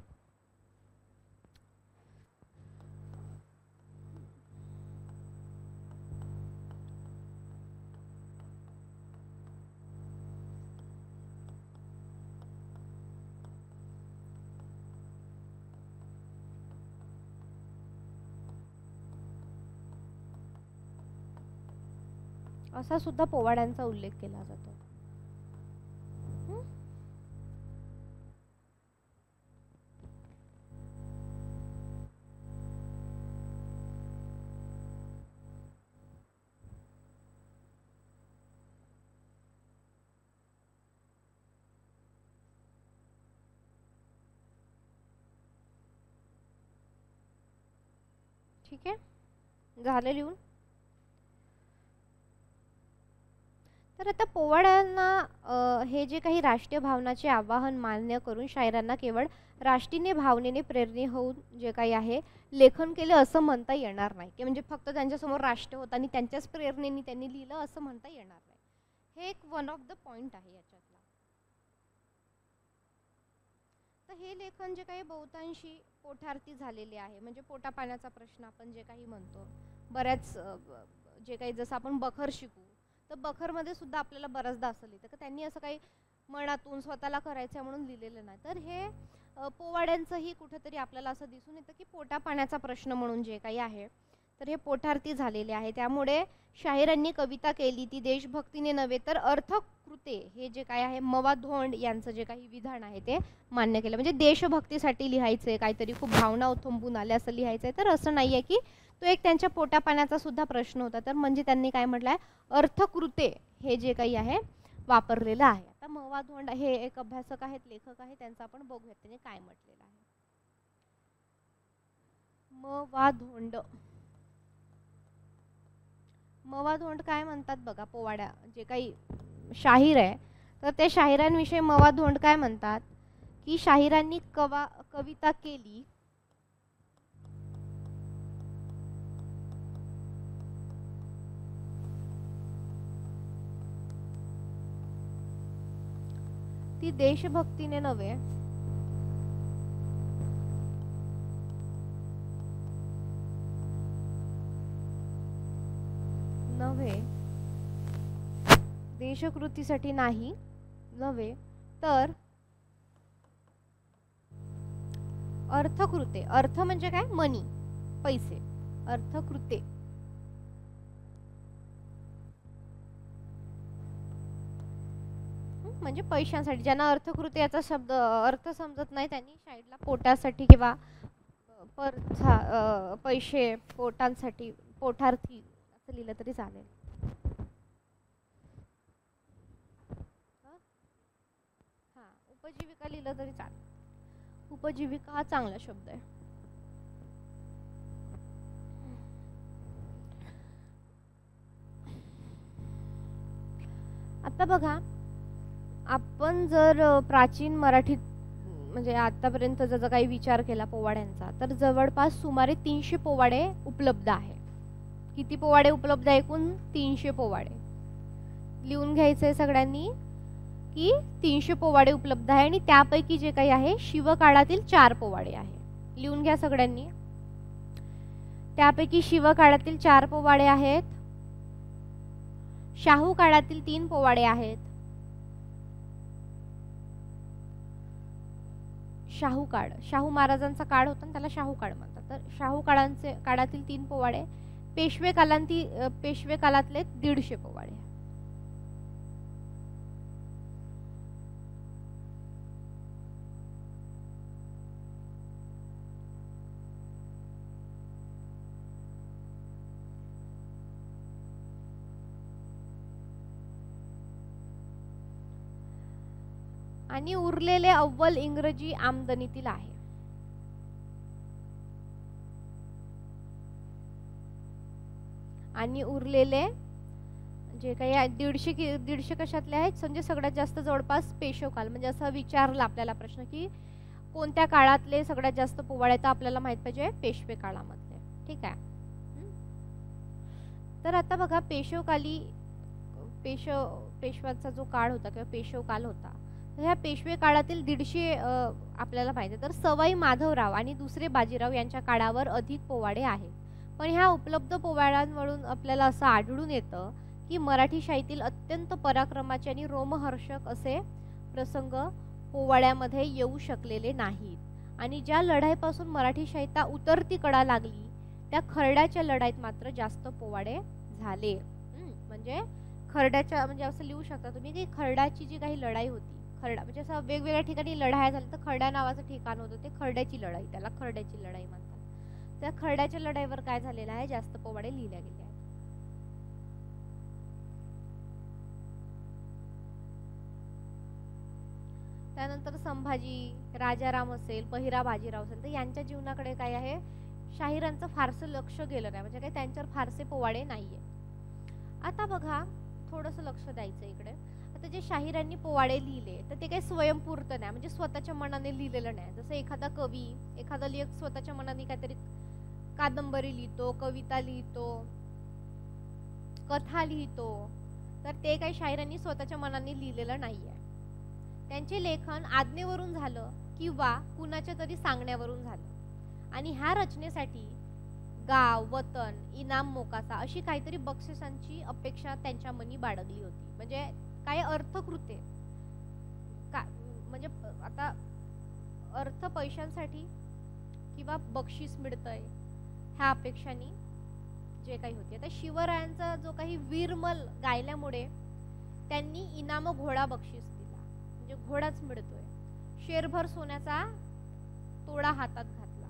असा सुद्धा पोवाड्यांचा उल्लेख केला जातो. ठीक आहे, झालं लिहून. तर आता पोवाड्यांना हे जे काही राष्ट्रीय भावनाचे आवाहन मान्य करून शायरांना केवळ राष्ट्रीय भावनेने प्रेरणे होऊन जे काही आहे लेखन केले असं म्हणता येणार नाही, की म्हणजे फक्त त्यांच्यासमोर राष्ट्र होता आणि त्यांच्याच प्रेरणेने त्यांनी लिहिलं असं म्हणता येणार नाही. हे एक वन ऑफ द पॉइंट आहे याच्यातला. तर हे लेखन जे काही बहुतांशी पोटार्थी झालेले आहे, म्हणजे पोटा पाण्याचा प्रश्न आपण जे काही म्हणतो, बऱ्याच जे काही जसं आपण बखर शिकू तर बखरमध्ये सुद्धा आपल्याला बऱ्याचदा असं लिहितं की त्यांनी असं काही मनातून स्वतःला करायचं म्हणून लिहिलेलं नाही. तर हे पोवाड्यांचंही कुठेतरी आपल्याला असं दिसून येतं की पोटा पाण्याचा प्रश्न म्हणून जे काही आहे तर हे पोटार्थी झालेले आहे. त्यामुळे शाहिरांनी कविता केली ती देशभक्तीने नव्हे तर अर्थकृते, हे जे काय आहे मवा धोंड यांचं जे काही विधान आहे ते मान्य केलं. म्हणजे देशभक्तीसाठी लिहायचंय, काहीतरी खूप भावना उथंबून आल्या असं लिहायचंय, तर असं नाही आहे की तो एक त्यांच्या पोटा पाण्याचा सुद्धा प्रश्न होता. तर म्हणजे त्यांनी काय म्हटलंय, अर्थकृते हे जे काही आहे वापरलेलं आहे. आता मवा धोंड हे एक अभ्यासक आहेत, लेखक आहेत, त्यांचं आपण बघूयात त्यांनी काय म्हटलेलं आहे. मवा धोंड, मवा धोंड काय म्हणतात बघा, पोवाड्या जे काही शाहीर आहे तर त्या शाहिरांविषयी मवा धोंड काय म्हणतात की शाहिरांनी कविता केली ती देशभक्तीने नव्हे देशकृतीसाठी नाही नव्हे तर अर्थकृते, अर्थ म्हणजे काय, मनी, पैसे, अर्थकृते म्हणजे पैशांसाठी. ज्यांना अर्थकृते याचा शब्द अर्थ समजत नाही त्यांनी साईडला पोटासाठी किंवा पैसे पोटांसाठी, पोटार्थी असं लिहिलं तरी चालेल. हा, उपजीविका लिहिलं तरी चालेल. उपजीविका हा चांगला शब्द आहे. आता बघा, आपण जर प्राचीन मराठीत म्हणजे आतापर्यंत जर काही विचार केला पोवाड्यांचा तर जवळपास सुमारे 300 पोवाडे उपलब्ध आहे. किती पोवाडे उपलब्ध आहे? एकूण 300 पोवाडे. लिहून घ्यायचे सगळ्यांनी की 300 पोवाडे उपलब्ध आहे आणि त्यापैकी जे काही आहे शिवकाळातील 4 पोवाडे आहे. लिहून घ्या सगळ्यांनी. त्यापैकी शिवकाळातील 4 पोवाडे आहेत, शाहू काळातील 3 पोवाडे आहेत. शाहू काळ, शाहू महाराजांचा काळ होता त्याला शाहू काळ म्हणतात. तर शाहू काळातील 3 पोवाडे, पेशवे काळातले 150 पोवाडे. आणि उरलेले अव्वल इंग्रजी आमदनीतील आहे. आणि उरलेले जे काही 150 कशातले आहेत, म्हणजे सगळ्यात जास्त जवळपास पेशवेकाल. म्हणजे असं विचारला आपल्याला प्रश्न की कोणत्या काळातले सगळ्यात जास्त पोवाडे, तर आपल्याला माहित पाहिजे पेशवे काळामधले. ठीक आहे. तर आता बघा, पेशव्यांचा जो काळ होता किंवा पेशवकाल होता, तर ह्या पेशवे काळातील 150 आपल्याला माहिती आहे. तर सवाई माधवराव आणि दुसरे बाजीराव यांच्या काळावर अधिक पोवाडे आहेत. पण ह्या उपलब्ध पोवाड्यांवरून आपल्याला असं आढळून येतं की मराठी शाहीतील अत्यंत पराक्रमाचे आणि रोमहर्षक असे प्रसंग पोवाड्यामध्ये येऊ शकलेले नाहीत. आणि ज्या लढाईपासून मराठी शाहीला उतरती कडा लागली, त्या खरड्याच्या लढाईत मात्र जास्त पोवाडे झाले. म्हणजे खरड्याच्या, म्हणजे असं लिहू शकता तुम्ही की खरड्याची जी काही लढाई होती, खरडा म्हणजे असं वेगवेगळ्या ठिकाणी लढाया झाल्या, तर खरडा नावाचं ठिकाण होतं, ते खरड्याची लढाई, त्याला खरड्याची लढाई म्हणतात. त्या खरड्याच्या लढाईवर काय झालेलं आहे, जास्त पोवाडे लिहिल्या गेले आहेत. त्यानंतर संभाजी, राजाराम असेल, पहिरा बाजीराव असेल, तर यांच्या जीवनाकडे काय आहे, शाहिरांचं फारसं लक्ष गेलं नाही. म्हणजे काही त्यांच्यावर फारसे पोवाडे नाहीये. आता बघा, थोडंसं लक्ष द्यायचं इकडे. आता जे शाहिरांनी पोवाडे लिहिले, तर ते काही स्वयंपूर्त नाही, म्हणजे स्वतःच्या मनाने लिहिलेलं नाही. जसं एखादा कवी, एखादा लेखक स्वतःच्या मनाने काहीतरी कादंबरी लिहितो, कविता लिहितो, कथा लिहितो, तर ते काही शाहिरांनी स्वतःच्या मनाने लिहिलेलं नाहीये. त्यांचे लेखन आज्ञेवरून झालं किंवा कुणाच्या तरी सांगण्यावरून झालं. आणि ह्या रचनेसाठी गाव, वतन, इनाम, मोकासा अशी काहीतरी बक्षिसांची अपेक्षा त्यांच्या मनी बाळगली होती. म्हणजे काही अर्थकृत्य का, म्हणजे आता अर्थ पैशांसाठी किंवा बक्षीस मिळतंय ह्या अपेक्षांनी जे काही होते. आता शिवरायांचा जो काही वीरमल गायल्यामुळे त्यांनी इनाम घोडा बक्षीस दिला, म्हणजे घोडाच मिळतोय. शेरभर सोन्याचा तोडा हातात घातला.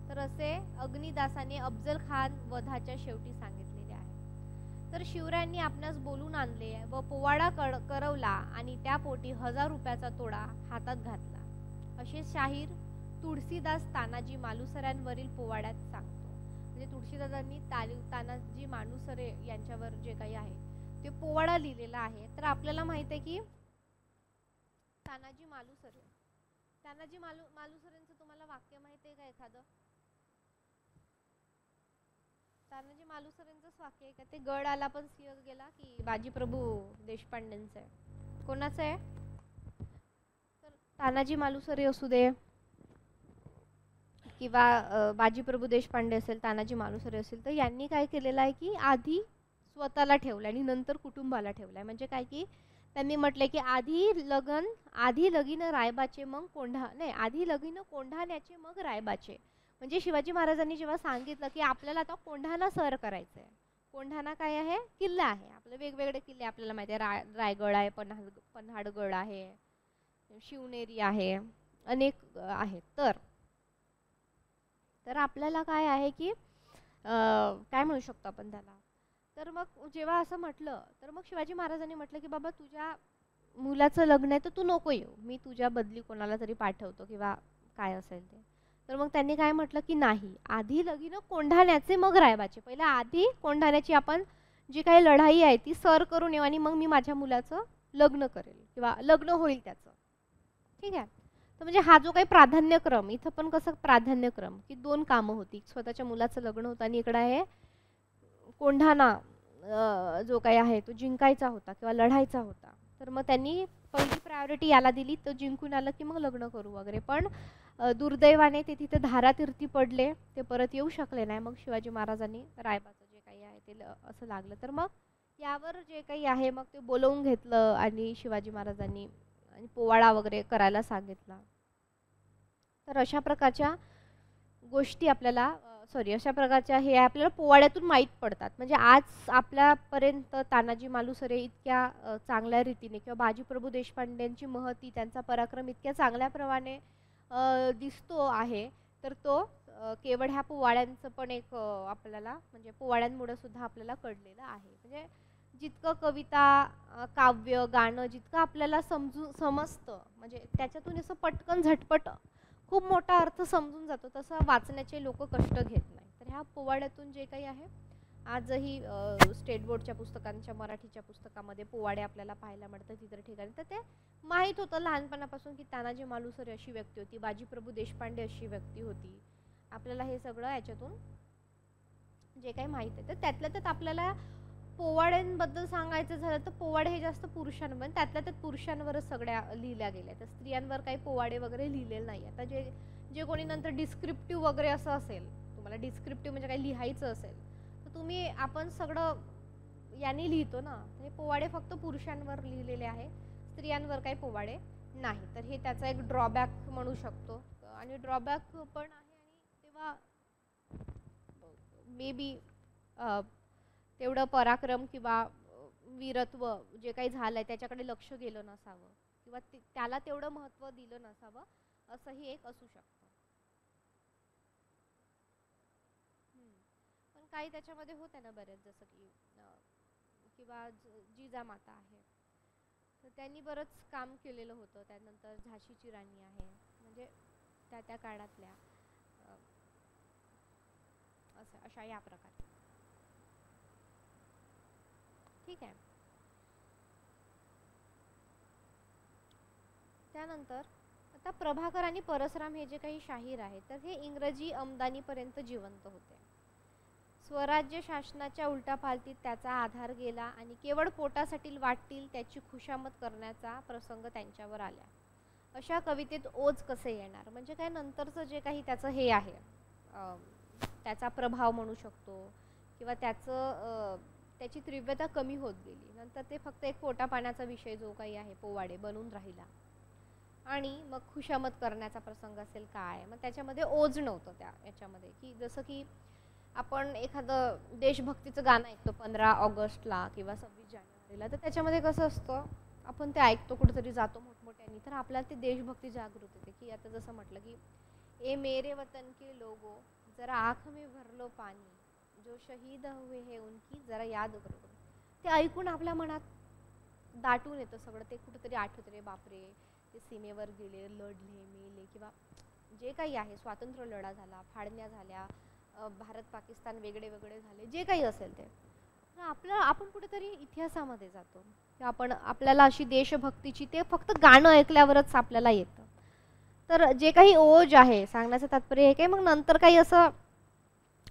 तर असे अग्निदासाने अफजल खान वधाच्या शेवटी सांगितलेले आहे. तर शिवरायांनी आपणास बोलून आणले व पोवाडा करवला आणि त्या पोटी 1000 रुपयाचा तोडा हातात घातला, असे शाहीर तुळशीदास तानाजी मालुसऱ्यांवरील पोवाड्यात सांगतो. म्हणजे तुळशीदासांनी तानाजी मालुसरे यांच्यावर जे काही आहे ते पोवाडा लिहिलेला आहे. तर आपल्याला माहित आहे की तानाजी मालुसरेंचं तुम्हाला वाक्य माहित आहे का एखादं? तानाजी मालुसरेंचंच वाक्य आहे का ते? गड आला पण सिंह गेला, की बाजीप्रभू देशपांडेंचं आहे? कोणाचं आहे? तर तानाजी मालुसरे असू दे किंवा बाजीप्रभू देशपांडे असेल, तानाजी मालुसरे असेल, तर यांनी काय केलेलं आहे की आधी स्वतःला ठेवलं आणि नंतर कुटुंबाला ठेवलंय. म्हणजे काय की त्यांनी म्हटलंय की आधी लगीन रायबाचे मग आधी लगीन कोंढाण्याचे मग रायबाचे. म्हणजे शिवाजी महाराजांनी जेव्हा सांगितलं की आपल्याला आता कोंढाणा सर करायचंय, कोंढाणा काय आहे, किल्ला आहे. आपले वेगवेगळे किल्ले आपल्याला माहिती आहे, रायगड आहे, पन्हाळगड आहे, शिवनेरी आहे, अनेक आहेत. तर आपल्याला काय आहे की काय म्हणू शकतो आपण त्याला. तर मग जेव्हा असं म्हटलं, तर मग शिवाजी महाराजांनी म्हटलं की बाबा तुझ्या मुलाचं लग्न आहे तर तू नको येऊ, मी तुझ्या बदली कोणाला तरी पाठवतो किंवा काय असेल ते. तर मग त्यांनी काय म्हटलं की नाही, आधी लगीन कोंढाण्याचे मग रायबाचे. पहिला आधी कोंढाण्याची आपण जी काही लढाई आहे ती सर करून येऊ आणि मग मी माझ्या मुलाचं लग्न करेल किंवा लग्न होईल त्याचं. ठीक आहे. तर म्हणजे हा जो काही प्राधान्यक्रम, इथं पण कसं प्राधान्यक्रम की 2 कामं होती, स्वतःच्या मुलाचं लग्न होतं आणि इकडं आहे कोंढाणा जो काही आहे तो जिंकायचा होता किंवा लढायचा होता. तर मग त्यांनी पहिली प्रायोरिटी याला दिली, तो जिंकून आलं की मग लग्न करू वगैरे. पण दुर्दैवाने ते तिथे धारातीर्थी पडले, ते परत येऊ शकले नाही. मग शिवाजी महाराजांनी रायबाचं जे काही आहे ते असं लागलं. तर मग यावर जे काही आहे मग ते बोलवून घेतलं आणि शिवाजी महाराजांनी आणि पोवाडा वगैरे करायला सांगितला. तर अशा प्रकारच्या गोष्टी आपल्याला सॉरी अशा प्रकारच्या हे आपल्याला पोवाड्यातून माहीत पडतात. म्हणजे आज आपल्यापर्यंत तानाजी मालुसरे इतक्या चांगल्या रीतीने किंवा बाजीप्रभू देशपांडेंची महती, त्यांचा पराक्रम इतक्या चांगल्याप्रमाणे दिसतो आहे, तर तो केवळ ह्या पोवाड्यांचं पण एक आपल्याला म्हणजे पोवाड्यांमुळे सुद्धा आपल्याला कळलेलं आहे. म्हणजे जितकं कविता, काव्य, गाणं जितकं आपल्याला समजतं, म्हणजे त्याच्यातून असं पटकन झटपट खूप मोठा अर्थ समजून जातो, तसं वाचण्याचे लोक कष्ट घेत नाही. तर ह्या पोवाड्यातून जे काही आहे, आजही स्टेट बोर्डच्या पुस्तकांच्या मराठीच्या पुस्तकामध्ये पोवाडे आपल्याला पाहायला मिळतात इतर ठिकाणी. तर ते माहीत होतं लहानपणापासून की तानाजी मालुसरे अशी व्यक्ती होती, बाजीप्रभू देशपांडे अशी व्यक्ती होती. आपल्याला हे सगळं याच्यातून जे काही माहीत आहे, तर त्यातल्या त्यात आपल्याला पोवाड्यांबद्दल सांगायचं झालं तर पोवाडे हे जास्त पुरुषांवर, त्यातल्या त्यात पुरुषांवरच सगळ्या लिहिल्या गेल्या. तर स्त्रियांवर काही पोवाडे वगैरे लिहिलेले नाही. आता जे कोणी नंतर डिस्क्रिप्टिव्ह वगैरे असं असेल, तुम्हाला डिस्क्रिप्टिव्ह म्हणजे काही लिहायचं असेल, तर तुम्ही आपण सगळं यांनी लिहितो ना. हे पोवाडे फक्त पुरुषांवर लिहिलेले आहे, स्त्रियांवर काही पोवाडे नाही. तर हे त्याचा एक ड्रॉबॅक म्हणू शकतो. आणि ड्रॉबॅक पण आहे, आणि तेव्हा मे बी तेवढं पराक्रम किंवा वीरत्व जे काही झालंय त्याच्याकडे लक्ष गेलं नसावं, किंवा त्याला तेवढं महत्त्व दिलं नसावं, असंही एक असू शकतं. पण काही त्याच्यामध्ये होते ना बरेच, जसं की किंवा जिजामाता आहे, तर त्यांनी बरंच काम केलेलं होतं. त्यानंतर झाशीची राणी आहे, म्हणजे त्या काळातल्या अशा या प्रकारे. ठीक आहे. त्यानंतर आता प्रभाकर आणि परसराम हे जे काही शाहीर आहेत, तर हे इंग्रजी आमदानीपर्यंत जिवंत होते. स्वराज्य शासनाच्या उलटापालतीत त्याचा आधार गेला आणि केवळ पोटासाठी वाटतील त्याची खुशामत करण्याचा प्रसंग त्यांच्यावर आला. अशा कवितेत ओज कसे येणार, म्हणजे काय नंतरचं जे काही त्याचं हे आहे, त्याचा प्रभाव म्हणू शकतो, किंवा त्याची तीव्रता कमी होत गेली. नंतर ते फक्त एक पोटापाण्याचा विषय जो काही आहे पोवाडे बनून राहिला. आणि मग खुशामत करण्याचा प्रसंग असेल काय, मग त्याच्यामध्ये ओज नव्हतं त्या याच्यामध्ये. की जसं की आपण एखादं देशभक्तीचं गाणं ऐकतो 15 ऑगस्टला किंवा 26 जानेवारीला, तर त्याच्यामध्ये कसं असतं, आपण ते ऐकतो, कुठेतरी जातो मोठमोठ्यानी, तर आपल्याला ते देशभक्ती जागृत होते. की आता जसं म्हटलं की ए मेरे वतन के लोगो जरा आँख में भर लो पानी, जो शहीद हुए हैं उनकी जरा याद करो. ते ऐकून आपल्या मनात दाटून येतं सगळं, ते कुठेतरी आठवतं, रे बापरे ते सीमेवर गेले, लढले, मेले, किंवा जे काही आहे स्वातंत्र्य लढा झाला, फाळण्या झाल्या, भारत पाकिस्तान वेगळे वेगळे झाले, जे काही असेल ते आपण कुठेतरी इतिहासामध्ये जातो. आपल्याला अशी देशभक्तीची ते फक्त गाणं ऐकल्यावरच आपल्याला येतं. तर जे काही ओज आहे सांगण्याचं तात्पर्य हे काय, मग नंतर काही असं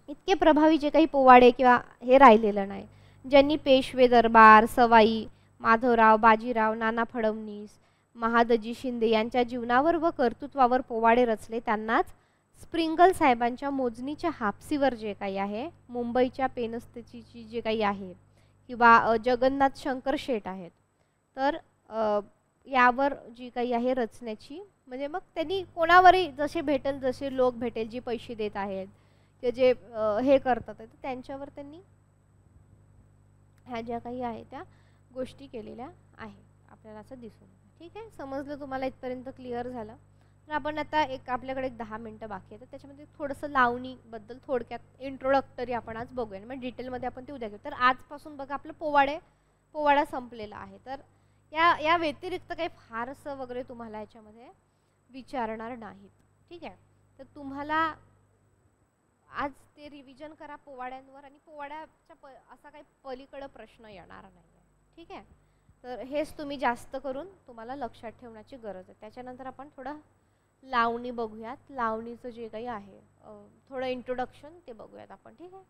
इतके प्रभावी जे काही पोवाडे किंवा हे राहिलेलं नाही. ज्यांनी पेशवे दरबार, सवाई माधवराव, बाजीराव, नाना फडणवीस, महादजी शिंदे यांच्या जीवनावर व कर्तृत्वावर पोवाडे रचले, त्यांनाच स्प्रिंगल साहेबांच्या मोजणीच्या हापसीवर जे काही आहे, मुंबईच्या पेनस्तेची जे काही आहे, किंवा जगन्नाथ शंकर शेठ आहेत, तर यावर जी काही आहे रचण्याची, म्हणजे मग त्यांनी कोणावरही जसे भेटेल, जसे लोक भेटेल, जे पैसे देत आहेत किंवा जे हे करतात, तर त्यांच्यावर त्यांनी ह्या ज्या काही आहे त्या गोष्टी केलेल्या आहे, आपल्याला असं दिसून. ठीक आहे, समजलं तुम्हाला इथपर्यंत क्लिअर झालं. तर आपण आता आपल्याकडे 10 मिनटं बाकी आहे, तर त्याच्यामध्ये थोडंसं लावणीबद्दल थोडक्यात इंट्रोडक्टरी आपण आज बघूया, मग डिटेलमध्ये आपण ते उद्या घेऊ. तर आजपासून बघा आपलं पोवाडा संपलेला आहे. तर या व्यतिरिक्त काही फारसं वगैरे तुम्हाला याच्यामध्ये विचारणार नाहीत. ठीक आहे, तर तुम्हाला आज ते रिव्हिजन करा पोवाड्यांवर, आणि पोवाड्याच्या असा काही पलीकडे प्रश्न येणार नाही. ठीक आहे, तर हेच तुम्ही जास्त करून तुम्हाला लक्षात ठेवण्याची गरज आहे. त्याच्यानंतर आपण थोडं लावणी बघूयात. लावणीचं जे काही आहे थोडं इंट्रोडक्शन ते बघूयात आपण. ठीक आहे,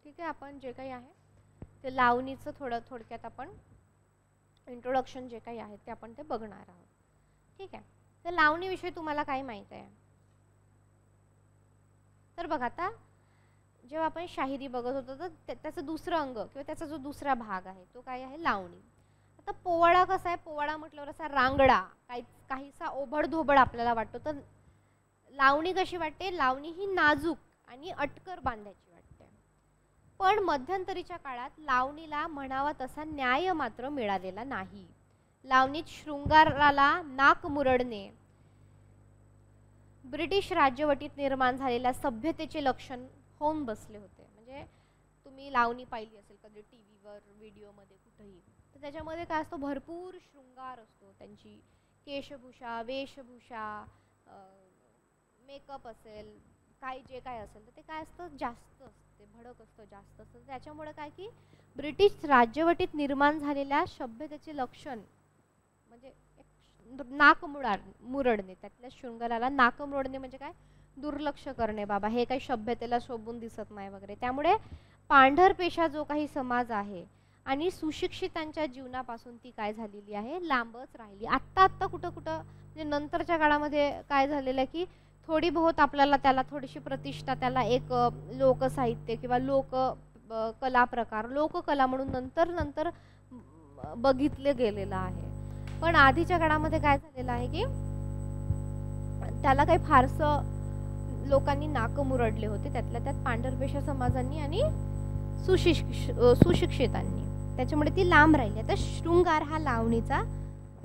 ठीक आहे, आपण जे काही आहे ते लावणीचं थोडं थोडक्यात आपण इंट्रोडक्शन जे काही आहे ते आपण ते बघणार आहोत. ठीक आहे, तर लावणीविषयी तुम्हाला काय माहिती आहे? तर बघा, आता जेव्हा आपण शाहिरी बघत होतो तर त्याचं दुसरं अंग किंवा त्याचा जो दुसरा भाग आहे तो काय आहे, लावणी. आता पोवाडा कसा आहे, पोवाडा म्हटल्यावर असा रांगडा, काहीसा ओबडधोबड आपल्याला वाटतो. तर लावणी कशी वाटते, लावणी ही नाजूक आणि अटकर बांधायची वाटते. पण मध्यंतरीच्या काळात लावणीला म्हणावा तसा न्याय मात्र मिळालेला नाही. लावणीत शृंगाराला नाक मुरडणे ब्रिटिश राज्यवटीत निर्माण झालेल्या सभ्यतेचे लक्षण होऊन बसले होते. म्हणजे तुम्ही लावणी पाहिली असेल कधी टीव्हीवर, व्हिडिओमध्ये, कुठेही, तर त्याच्यामध्ये काय असतो, भरपूर शृंगार असतो. त्यांची केशभूषा, वेशभूषा, मेकअप असेल, काय जे काय असेल तर ते काय असतं, जास्त असते, भडक असतं, जास्त असतं. त्याच्यामुळे काय की ब्रिटिश राज्यवटीत निर्माण झालेल्या सभ्यतेचे लक्षण म्हणजे नाक मुरडणे, त्यातल्या शृंगाराला नाक मुरडणे म्हणजे काय, दुर्लक्ष करणे, बाबा हे काही सभ्यतेला शोभून दिसत नाही वगैरे. त्यामुळे पांढरपेशा जो काही समाज आहे आणि सुशिक्षितांच्या जीवनापासून ती काय झालेली आहे, लांबच राहिली. आत्ता कुठं म्हणजे नंतरच्या काळामध्ये काय झालेलं आहे की थोडी बहुत आपल्याला त्याला थोडीशी प्रतिष्ठा, त्याला एक लोकसाहित्य किंवा कला प्रकार, लोककला म्हणून नंतर बघितले गेलेलं आहे. पण आधीच्या काळामध्ये काय झालेलं आहे की त्याला काही फारसं लोकांनी नाक मुरडले होते, त्यातल्या त्यात पांढरपेशा समाजांनी आणि सुशिक्षितांनी. त्याच्यामुळे ती लांब राहिली. आता शृंगार हा लावणीचा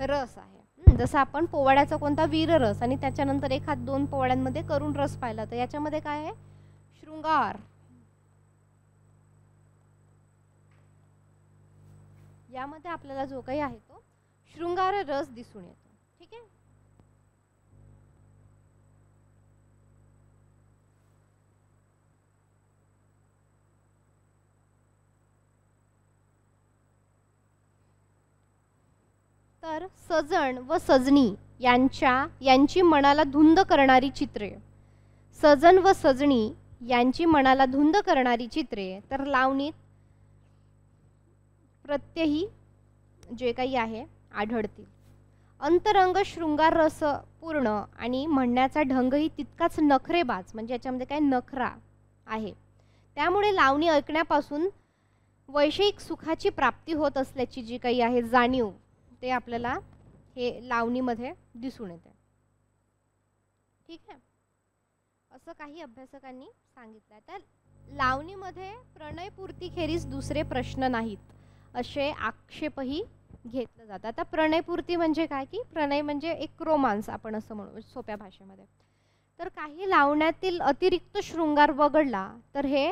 रस आहे. जसं आपण पोवाड्याचा कोणता वीर रस आणि त्याच्यानंतर एखाद दोन पोवाड्यांमध्ये करुण रस पाहिला, तर याच्यामध्ये काय आहे, शृंगार. यामध्ये आपल्याला जो काही आहे तो शृंगार रस दिसून येतो. ठीक आहे. तर सजण व सजणी यांची मनाला धुंद करणारी चित्रे, सजन व सजणी यांची मनाला धुंद करणारी चित्रे तर लावणीत प्रत्यही जे काही आहे आढळतील. अंतरंग शृंगार रस पूर्ण आणि म्हणण्याचा ढंगही तितकाच नखरेबाज, म्हणजे याच्यामध्ये काय नखरा आहे. त्यामुळे लावणी ऐकण्यापासून वैषयिक सुखाची प्राप्ती होत असल्याची जी काही आहे जाणीव, ते आपल्याला हे लावणीमध्ये दिसून येते. ठीक आहे. असं काही अभ्यासकांनी सांगितलं. तर लावणीमध्ये प्रणयपूर्ती खेरीज दुसरे प्रश्न नाहीत असे आक्षेपही घेतलं जातं. आता प्रणयपूर्ती म्हणजे काय की प्रणय म्हणजे एक रोमांस आपण असं म्हणू सोप्या भाषेमध्ये. तर काही लावण्यातील अतिरिक्त शृंगार वगळला तर हे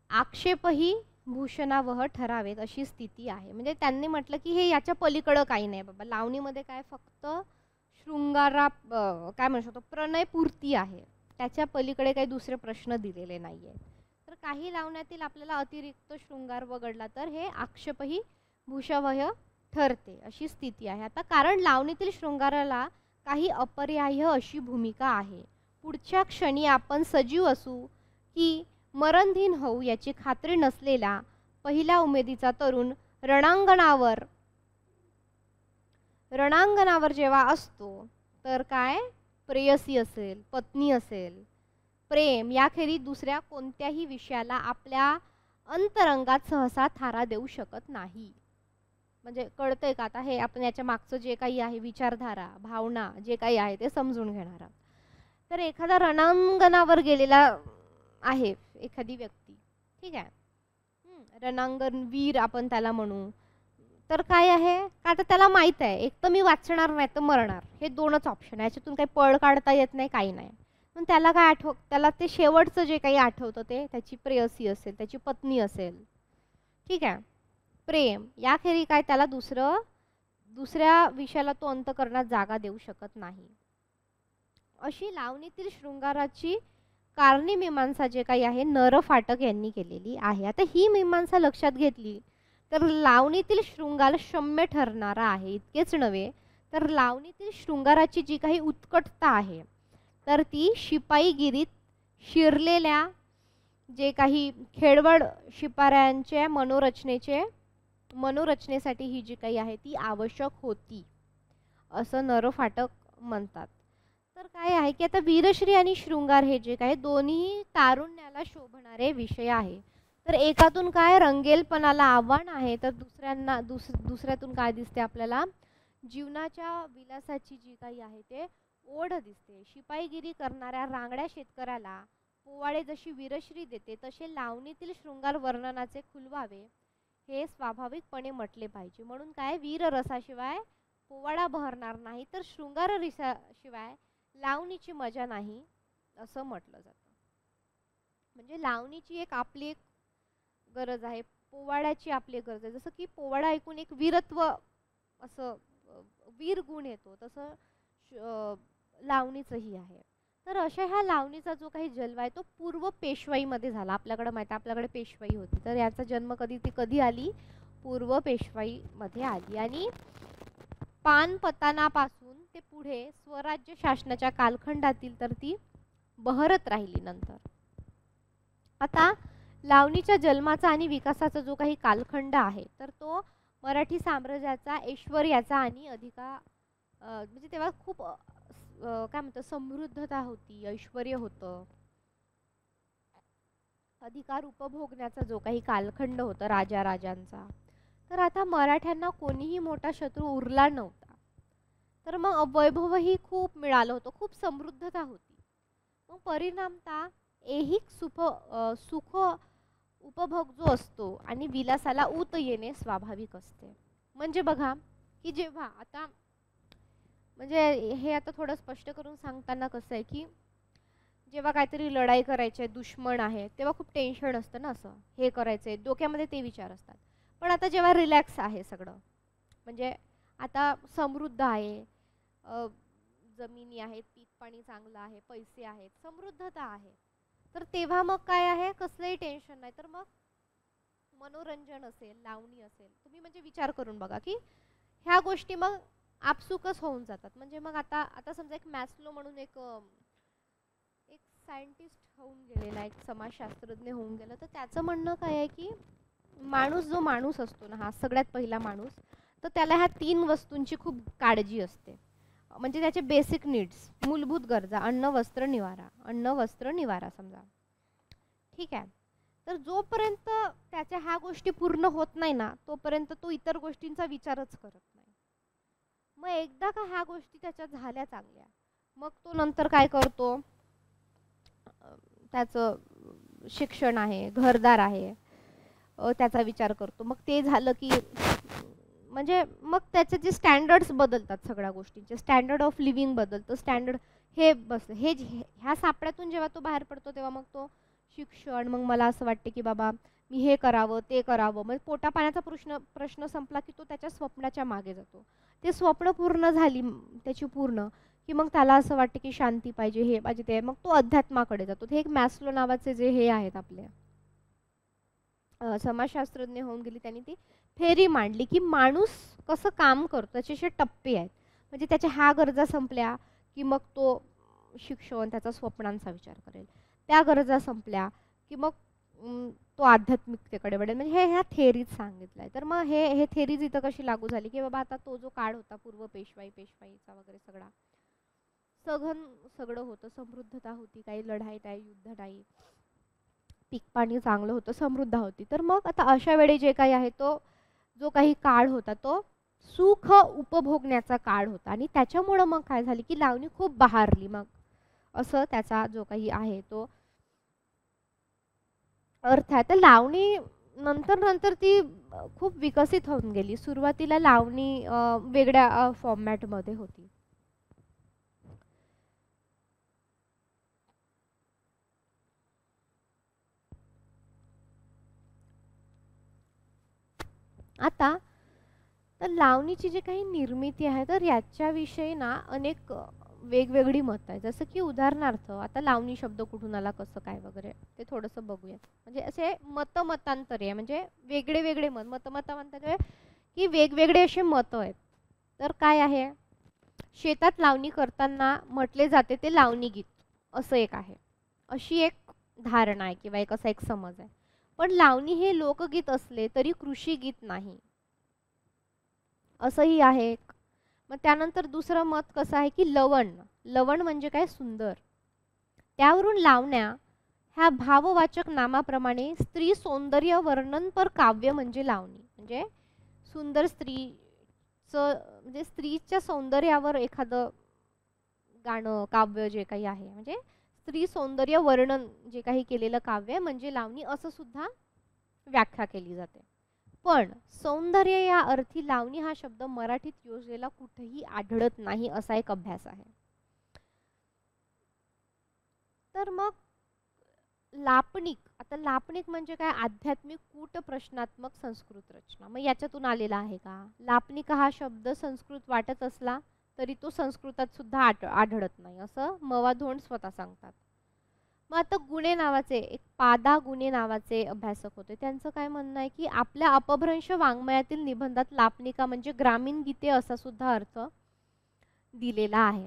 आक्षेपही भूषणावह ठरावेत अशी स्थिती आहे. म्हणजे त्यांनी म्हटलं की हे याच्या पलीकडं काही नाही बाबा, लावणीमध्ये काय फक्त शृंगारा काय म्हणू शकतो प्रणयपूर्ती आहे, त्याच्या पलीकडे काही दुसरे प्रश्न दिलेले नाही आहेत. तर काही लावण्यातील आपल्याला अतिरिक्त शृंगार वगळला तर हे आक्षेपही भूषावह ठरते अशी स्थिती आहे. आता कारण लावणीतील शृंगाराला काही अपरिहार्य अशी भूमिका आहे. पुढच्या क्षणी आपण सजीव असू की मरणधीन होऊ याची खात्री नसलेला पहिल्या उमेदीचा तरुण रणांगणावर जेव्हा असतो तर काय प्रेयसी असेल, पत्नी असेल, प्रेम याखेरी दुसऱ्या कोणत्याही विषयाला आपल्या अंतरंगात सहसा थारा देऊ शकत नाही. म्हणजे कळतंय का आता हे आपण याच्या मागचं जे काही आहे विचारधारा, भावना जे काही आहे ते समजून घेणार आहोत. तर एखादा रणांगणावर गेलेला आहे एखादी व्यक्ती, ठीक आहे, रणांगण वीर आपण त्याला म्हणू, तर काय आहे का आता त्याला माहित आहे एक तर मी वाचणार नाही तर मरणार, हे दोनच ऑप्शन आहे, याच्यातून काही पळ काढता येत नाही, काही नाही. पण त्याला काय त्याला ते शेवटचं जे काही आठवतं ते त्याची प्रेयसी असेल, त्याची पत्नी असेल, ठीक आहे, प्रेम याखेरी काय त्याला दुसऱ्या विषयाला तो अंतःकरणात जागा देऊ शकत नाही. अशी लावणीतील शृंगाराची कारणी मीमांसा जे काही आहे नरफाटक यांनी केलेली आहे. आता ही मीमांसा लक्षात घेतली तर लावणीतील शृंगार क्षम्य ठरणारा आहे. इतकेच नव्हे तर लावणीतील शृंगाराची जी काही उत्कटता आहे तर ती शिपाईगिरीत शिरलेल्या जे काही खेळवड शिपाऱ्यांच्या मनोरचनेसाठी ही जी काही आहे ती आवश्यक होती असं नरफाटक म्हणतात. तर काय आहे की आता वीरश्री आणि शृंगार हे जे काय दोन्ही तारुण्याला शोभणारे विषय आहे. तर एकातून काय रंगेलपणाला आव्हान आहे, तर दुसऱ्यातून काय दिसते आपल्याला, जीवनाच्या विलासाची जी काही आहे ते ओढ दिसते. शिपाईगिरी करणाऱ्या रांगड्या शेतकऱ्याला पोवाडे जशी वीरश्री देते, तसे लावणीतील शृंगार वर्णनाचे खुलवावे हे स्वाभाविकपणे म्हटले पाहिजे. म्हणून काय, वीर रसाशिवाय पोवाडा बहरणार नाही, तर शृंगार रसाशिवाय लावणीची मजा नाही असं म्हटलं जातं. म्हणजे लावणीची एक आपली एक गरज आहे, पोवाड्याची आपली एक गरज आहे. जसं की पोवाडा ऐकून एक वीरत्व असं वीर गुण येतो, तसं लावणीचंही आहे. तर अशा ह्या लावणीचा जो काही जन्म आहे तो पूर्व पेशवाईमध्ये झाला. आपल्याकडे माहिती आहे, आपल्याकडे पेशवाई होती, तर याचा जन्म कधी आली, पूर्व पेशवाईमध्ये आली. आणि पानपतानापासून ते पुढे स्वराज्य शासनाच्या कालखंडातील तर ती बहरत राहिली. नंतर आता लावणीच्या जन्माचा आणि विकासाचा जो काही कालखंड आहे, तर तो मराठी साम्राज्याचा ऐश्वर्याचा आणि म्हणजे तेव्हा खूप काय म्हणतात, समृद्धता होती, ऐश्वर्य होतं, अधिकार उपभोगण्याचा जो काही कालखंड होता राजांचा. तर आता मराठ्यांना कोणीही मोठा शत्रू उरला नव्हता. तर मग वैभवही खूप मिळालं होतं, खूप समृद्धता होती. मग परिणामता ऐहिक सुख उपभोग जो असतो आणि विलासाला ऊत येणे स्वाभाविक असते. म्हणजे बघा की जेव्हा आता म्हणजे हे आता थोडं स्पष्ट करून सांगताना कसं आहे की जेव्हा काहीतरी लढाई करायची आहे, दुश्मन आहे, तेव्हा खूप टेन्शन असतं ना, असं हे करायचंय, डोक्यामध्ये ते विचार असतात. पण आता जेव्हा रिलॅक्स आहे सगळं, म्हणजे आता समृद्ध आहे, जमिनी आहेत, पीक पाणी चांगलं आहे, पैसे आहेत, समृद्धता आहे, तर तेव्हा मग काय आहे, कसलंही टेन्शन नाही. तर मग मनोरंजन असेल, लावणी असेल, तुम्ही म्हणजे विचार करून बघा की ह्या गोष्टी मग आपसुकच होऊन जातात. म्हणजे मग आता समजा एक मॅस्लो म्हणून एक सायंटिस्ट होऊन गेलेला, एक समाजशास्त्रज्ञ होऊन गेला, तर त्याचं म्हणणं काय आहे की जो माणूस असतो ना, हा सगळ्यात पहिला माणूस, तर त्याला ह्या 3 वस्तूंची खूप काळजी असते. म्हणजे त्याचे बेसिक नीड्स, मूलभूत गरजा, अन्न वस्त्र निवारा समजा, ठीक आहे. तर जोपर्यंत त्याच्या ह्या गोष्टी पूर्ण होत नाही ना, तोपर्यंत तो इतर गोष्टींचा विचारच करत नाही. मग एकदा का ह्या गोष्टी त्याच्या झाल्या चांगल्या, मग तो नंतर काय करतो, त्याचं शिक्षण आहे, घरदार आहे, त्याचा विचार करतो. मग ते झालं की म्हणजे मग त्याचे जे स्टँडर्ड्स बदलतात, सगळ्या गोष्टींचे स्टँडर्ड ऑफ लिव्हिंग बदलतं, स्टँडर्ड हे ह्या सापड्यातून जेव्हा तो बाहेर पडतो, तेव्हा मग तो शिक्षण, मग मला असं वाटते की बाबा मी हे करावं, ते करावं, मग पोटा पाण्याचा प्रश्न संपला की तो त्याच्या स्वप्नाच्या मागे जातो. ते स्वप्न पूर्ण झाली त्याची पूर्ण की मग त्याला असं वाटतं की शांती पाहिजे, हे पाहिजे, ते, मग तो अध्यात्माकडे जातो. हे एक मॅस्लो नावाचे जे हे आहेत आपले समाजशास्त्रज्ञ होऊन गेली, त्यांनी ती थेरी मांडली की माणूस कसं काम करतो, त्याचे असे टप्पे आहेत. म्हणजे त्याच्या ह्या गरजा संपल्या की मग तो शिक्षण, त्याचा स्वप्नांचा विचार करेल, त्या गरजा संपल्या की मग तो आध्यात्मिकतेकडे वळेल. म्हणजे ह्या थेरीज सांगितलं आहे. तर मग हे थेरीज इथं कशी लागू झाली की बाबा आता तो जो काळ होता पूर्व पेशवाईचा वगैरे सगळा सघन सगळं होतं, समृद्धता होती, काही लढाई नाही, युद्ध नाही, पीक पाणी चांगलं होतं, समृद्ध होती. तर मग आता अशा वेळी जे काही आहे, तो जो काही काळ होता तो सुख उपभोगण्याचा काळ होता. आणि त्याच्यामुळं मग काय झाली की लावणी खूप बहारली. मग असं त्याचा जो काही आहे तो अर्थ आहे. तर लावणी नंतर ती खूप विकसित होऊन गेली. सुरुवातीला लावणी वेगळ्या फॉर्मॅटमध्ये होती. आता तर लावणीची जी काही निर्मिती आहे, तर याच्याविषयी ना अनेक वेगवेगळी मतं आहेत. जसं की उदाहरणार्थ आता लावणी शब्द कुठून आला, कसं काय वगैरे ते थोडंसं बघूया. म्हणजे असे मतांतरे आहे, म्हणजे वेगळे मतांतरे की वेगवेगळे असे मतं आहेत. तर काय आहे, शेतात लावणी करताना म्हटले जाते ते लावणी गीत असं एक आहे, अशी एक धारणा आहे किंवा एक असा एक समज आहे. पण लावणी हे लोकगीत असले तरी कृषी गीत नाही असंही आहे. मग त्यानंतर दुसरं मत कसं आहे की लवण म्हणजे काय? सुंदर. त्यावरून लावण्या ह्या भाववाचक नामाप्रमाणे स्त्री सौंदर्य वर्णनपर काव्य म्हणजे लावणी. म्हणजे सुंदर स्त्रीचं म्हणजे स्त्रीच्या सौंदर्यावर एखादं गाणं काव्य जे काही आहे म्हणजे स्त्री सौंदर्य वर्णन जे काही केलेलं काव्य म्हणजे लावणी असं सुद्धा व्याख्या केली जाते. पण सौंदर्य या अर्थी लावणी हा शब्द मराठीत योजलेला कुठेही आढळत नाही असा एक अभ्यास आहे. तर मग लापणिक, आता लापणिक म्हणजे काय? आध्यात्मिक कूट प्रश्नात्मक संस्कृत रचना. मग याच्यातून आलेला आहे का? लापणिक हा शब्द संस्कृत वाटत असला तरी तो संस्कृतात सुद्धा आढळत नाही असं मवाधोंड स्वतः सांगतात. मग आता गुणे नावाचे एक पादा गुणे नावाचे अभ्यासक होते. त्यांचं काय म्हणणं आहे की आपल्या अपभ्रंश वाङ्मयातील निबंधात लापणिका म्हणजे ग्रामीण गीते असा सुद्धा अर्थ दिलेला आहे.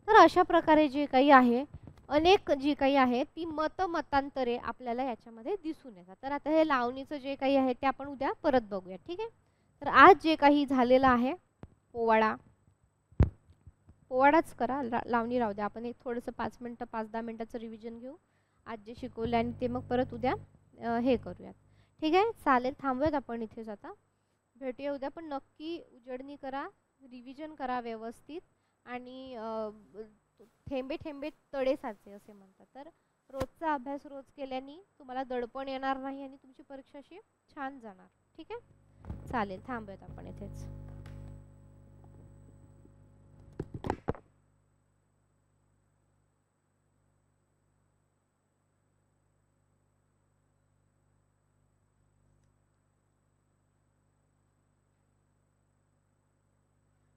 तर अशा प्रकारे जे काही आहे अनेक जी काही आहे ती मतांतरे आपल्याला याच्यामध्ये दिसून येतात. तर आता हे लावणीचं जे काही आहे ते आपण उद्या परत बघूया. ठीक आहे. तर आज जे काही झालेलं आहे पोवाडाच करा, लावणी राहू द्या. आपण एक थोडंसं 5-10 मिनिटाचं रिव्हिजन घेऊ आज जे शिकवलं आणि ते मग परत उद्या हे करूयात. ठीक आहे. चालेल, थांबूयात आपण इथेच आता. भेटूया उद्या. पण नक्की उजळणी करा, रिव्हिजन करा व्यवस्थित आणि थेंबे थेंबे तळे साचे असे म्हणतात. तर रोजचा अभ्यास रोज केल्याने तुम्हाला दडपण येणार नाही आणि तुमची परीक्षा अशी छान जाणार. ठीक आहे. चालेल, थांबूयात आपण इथेच.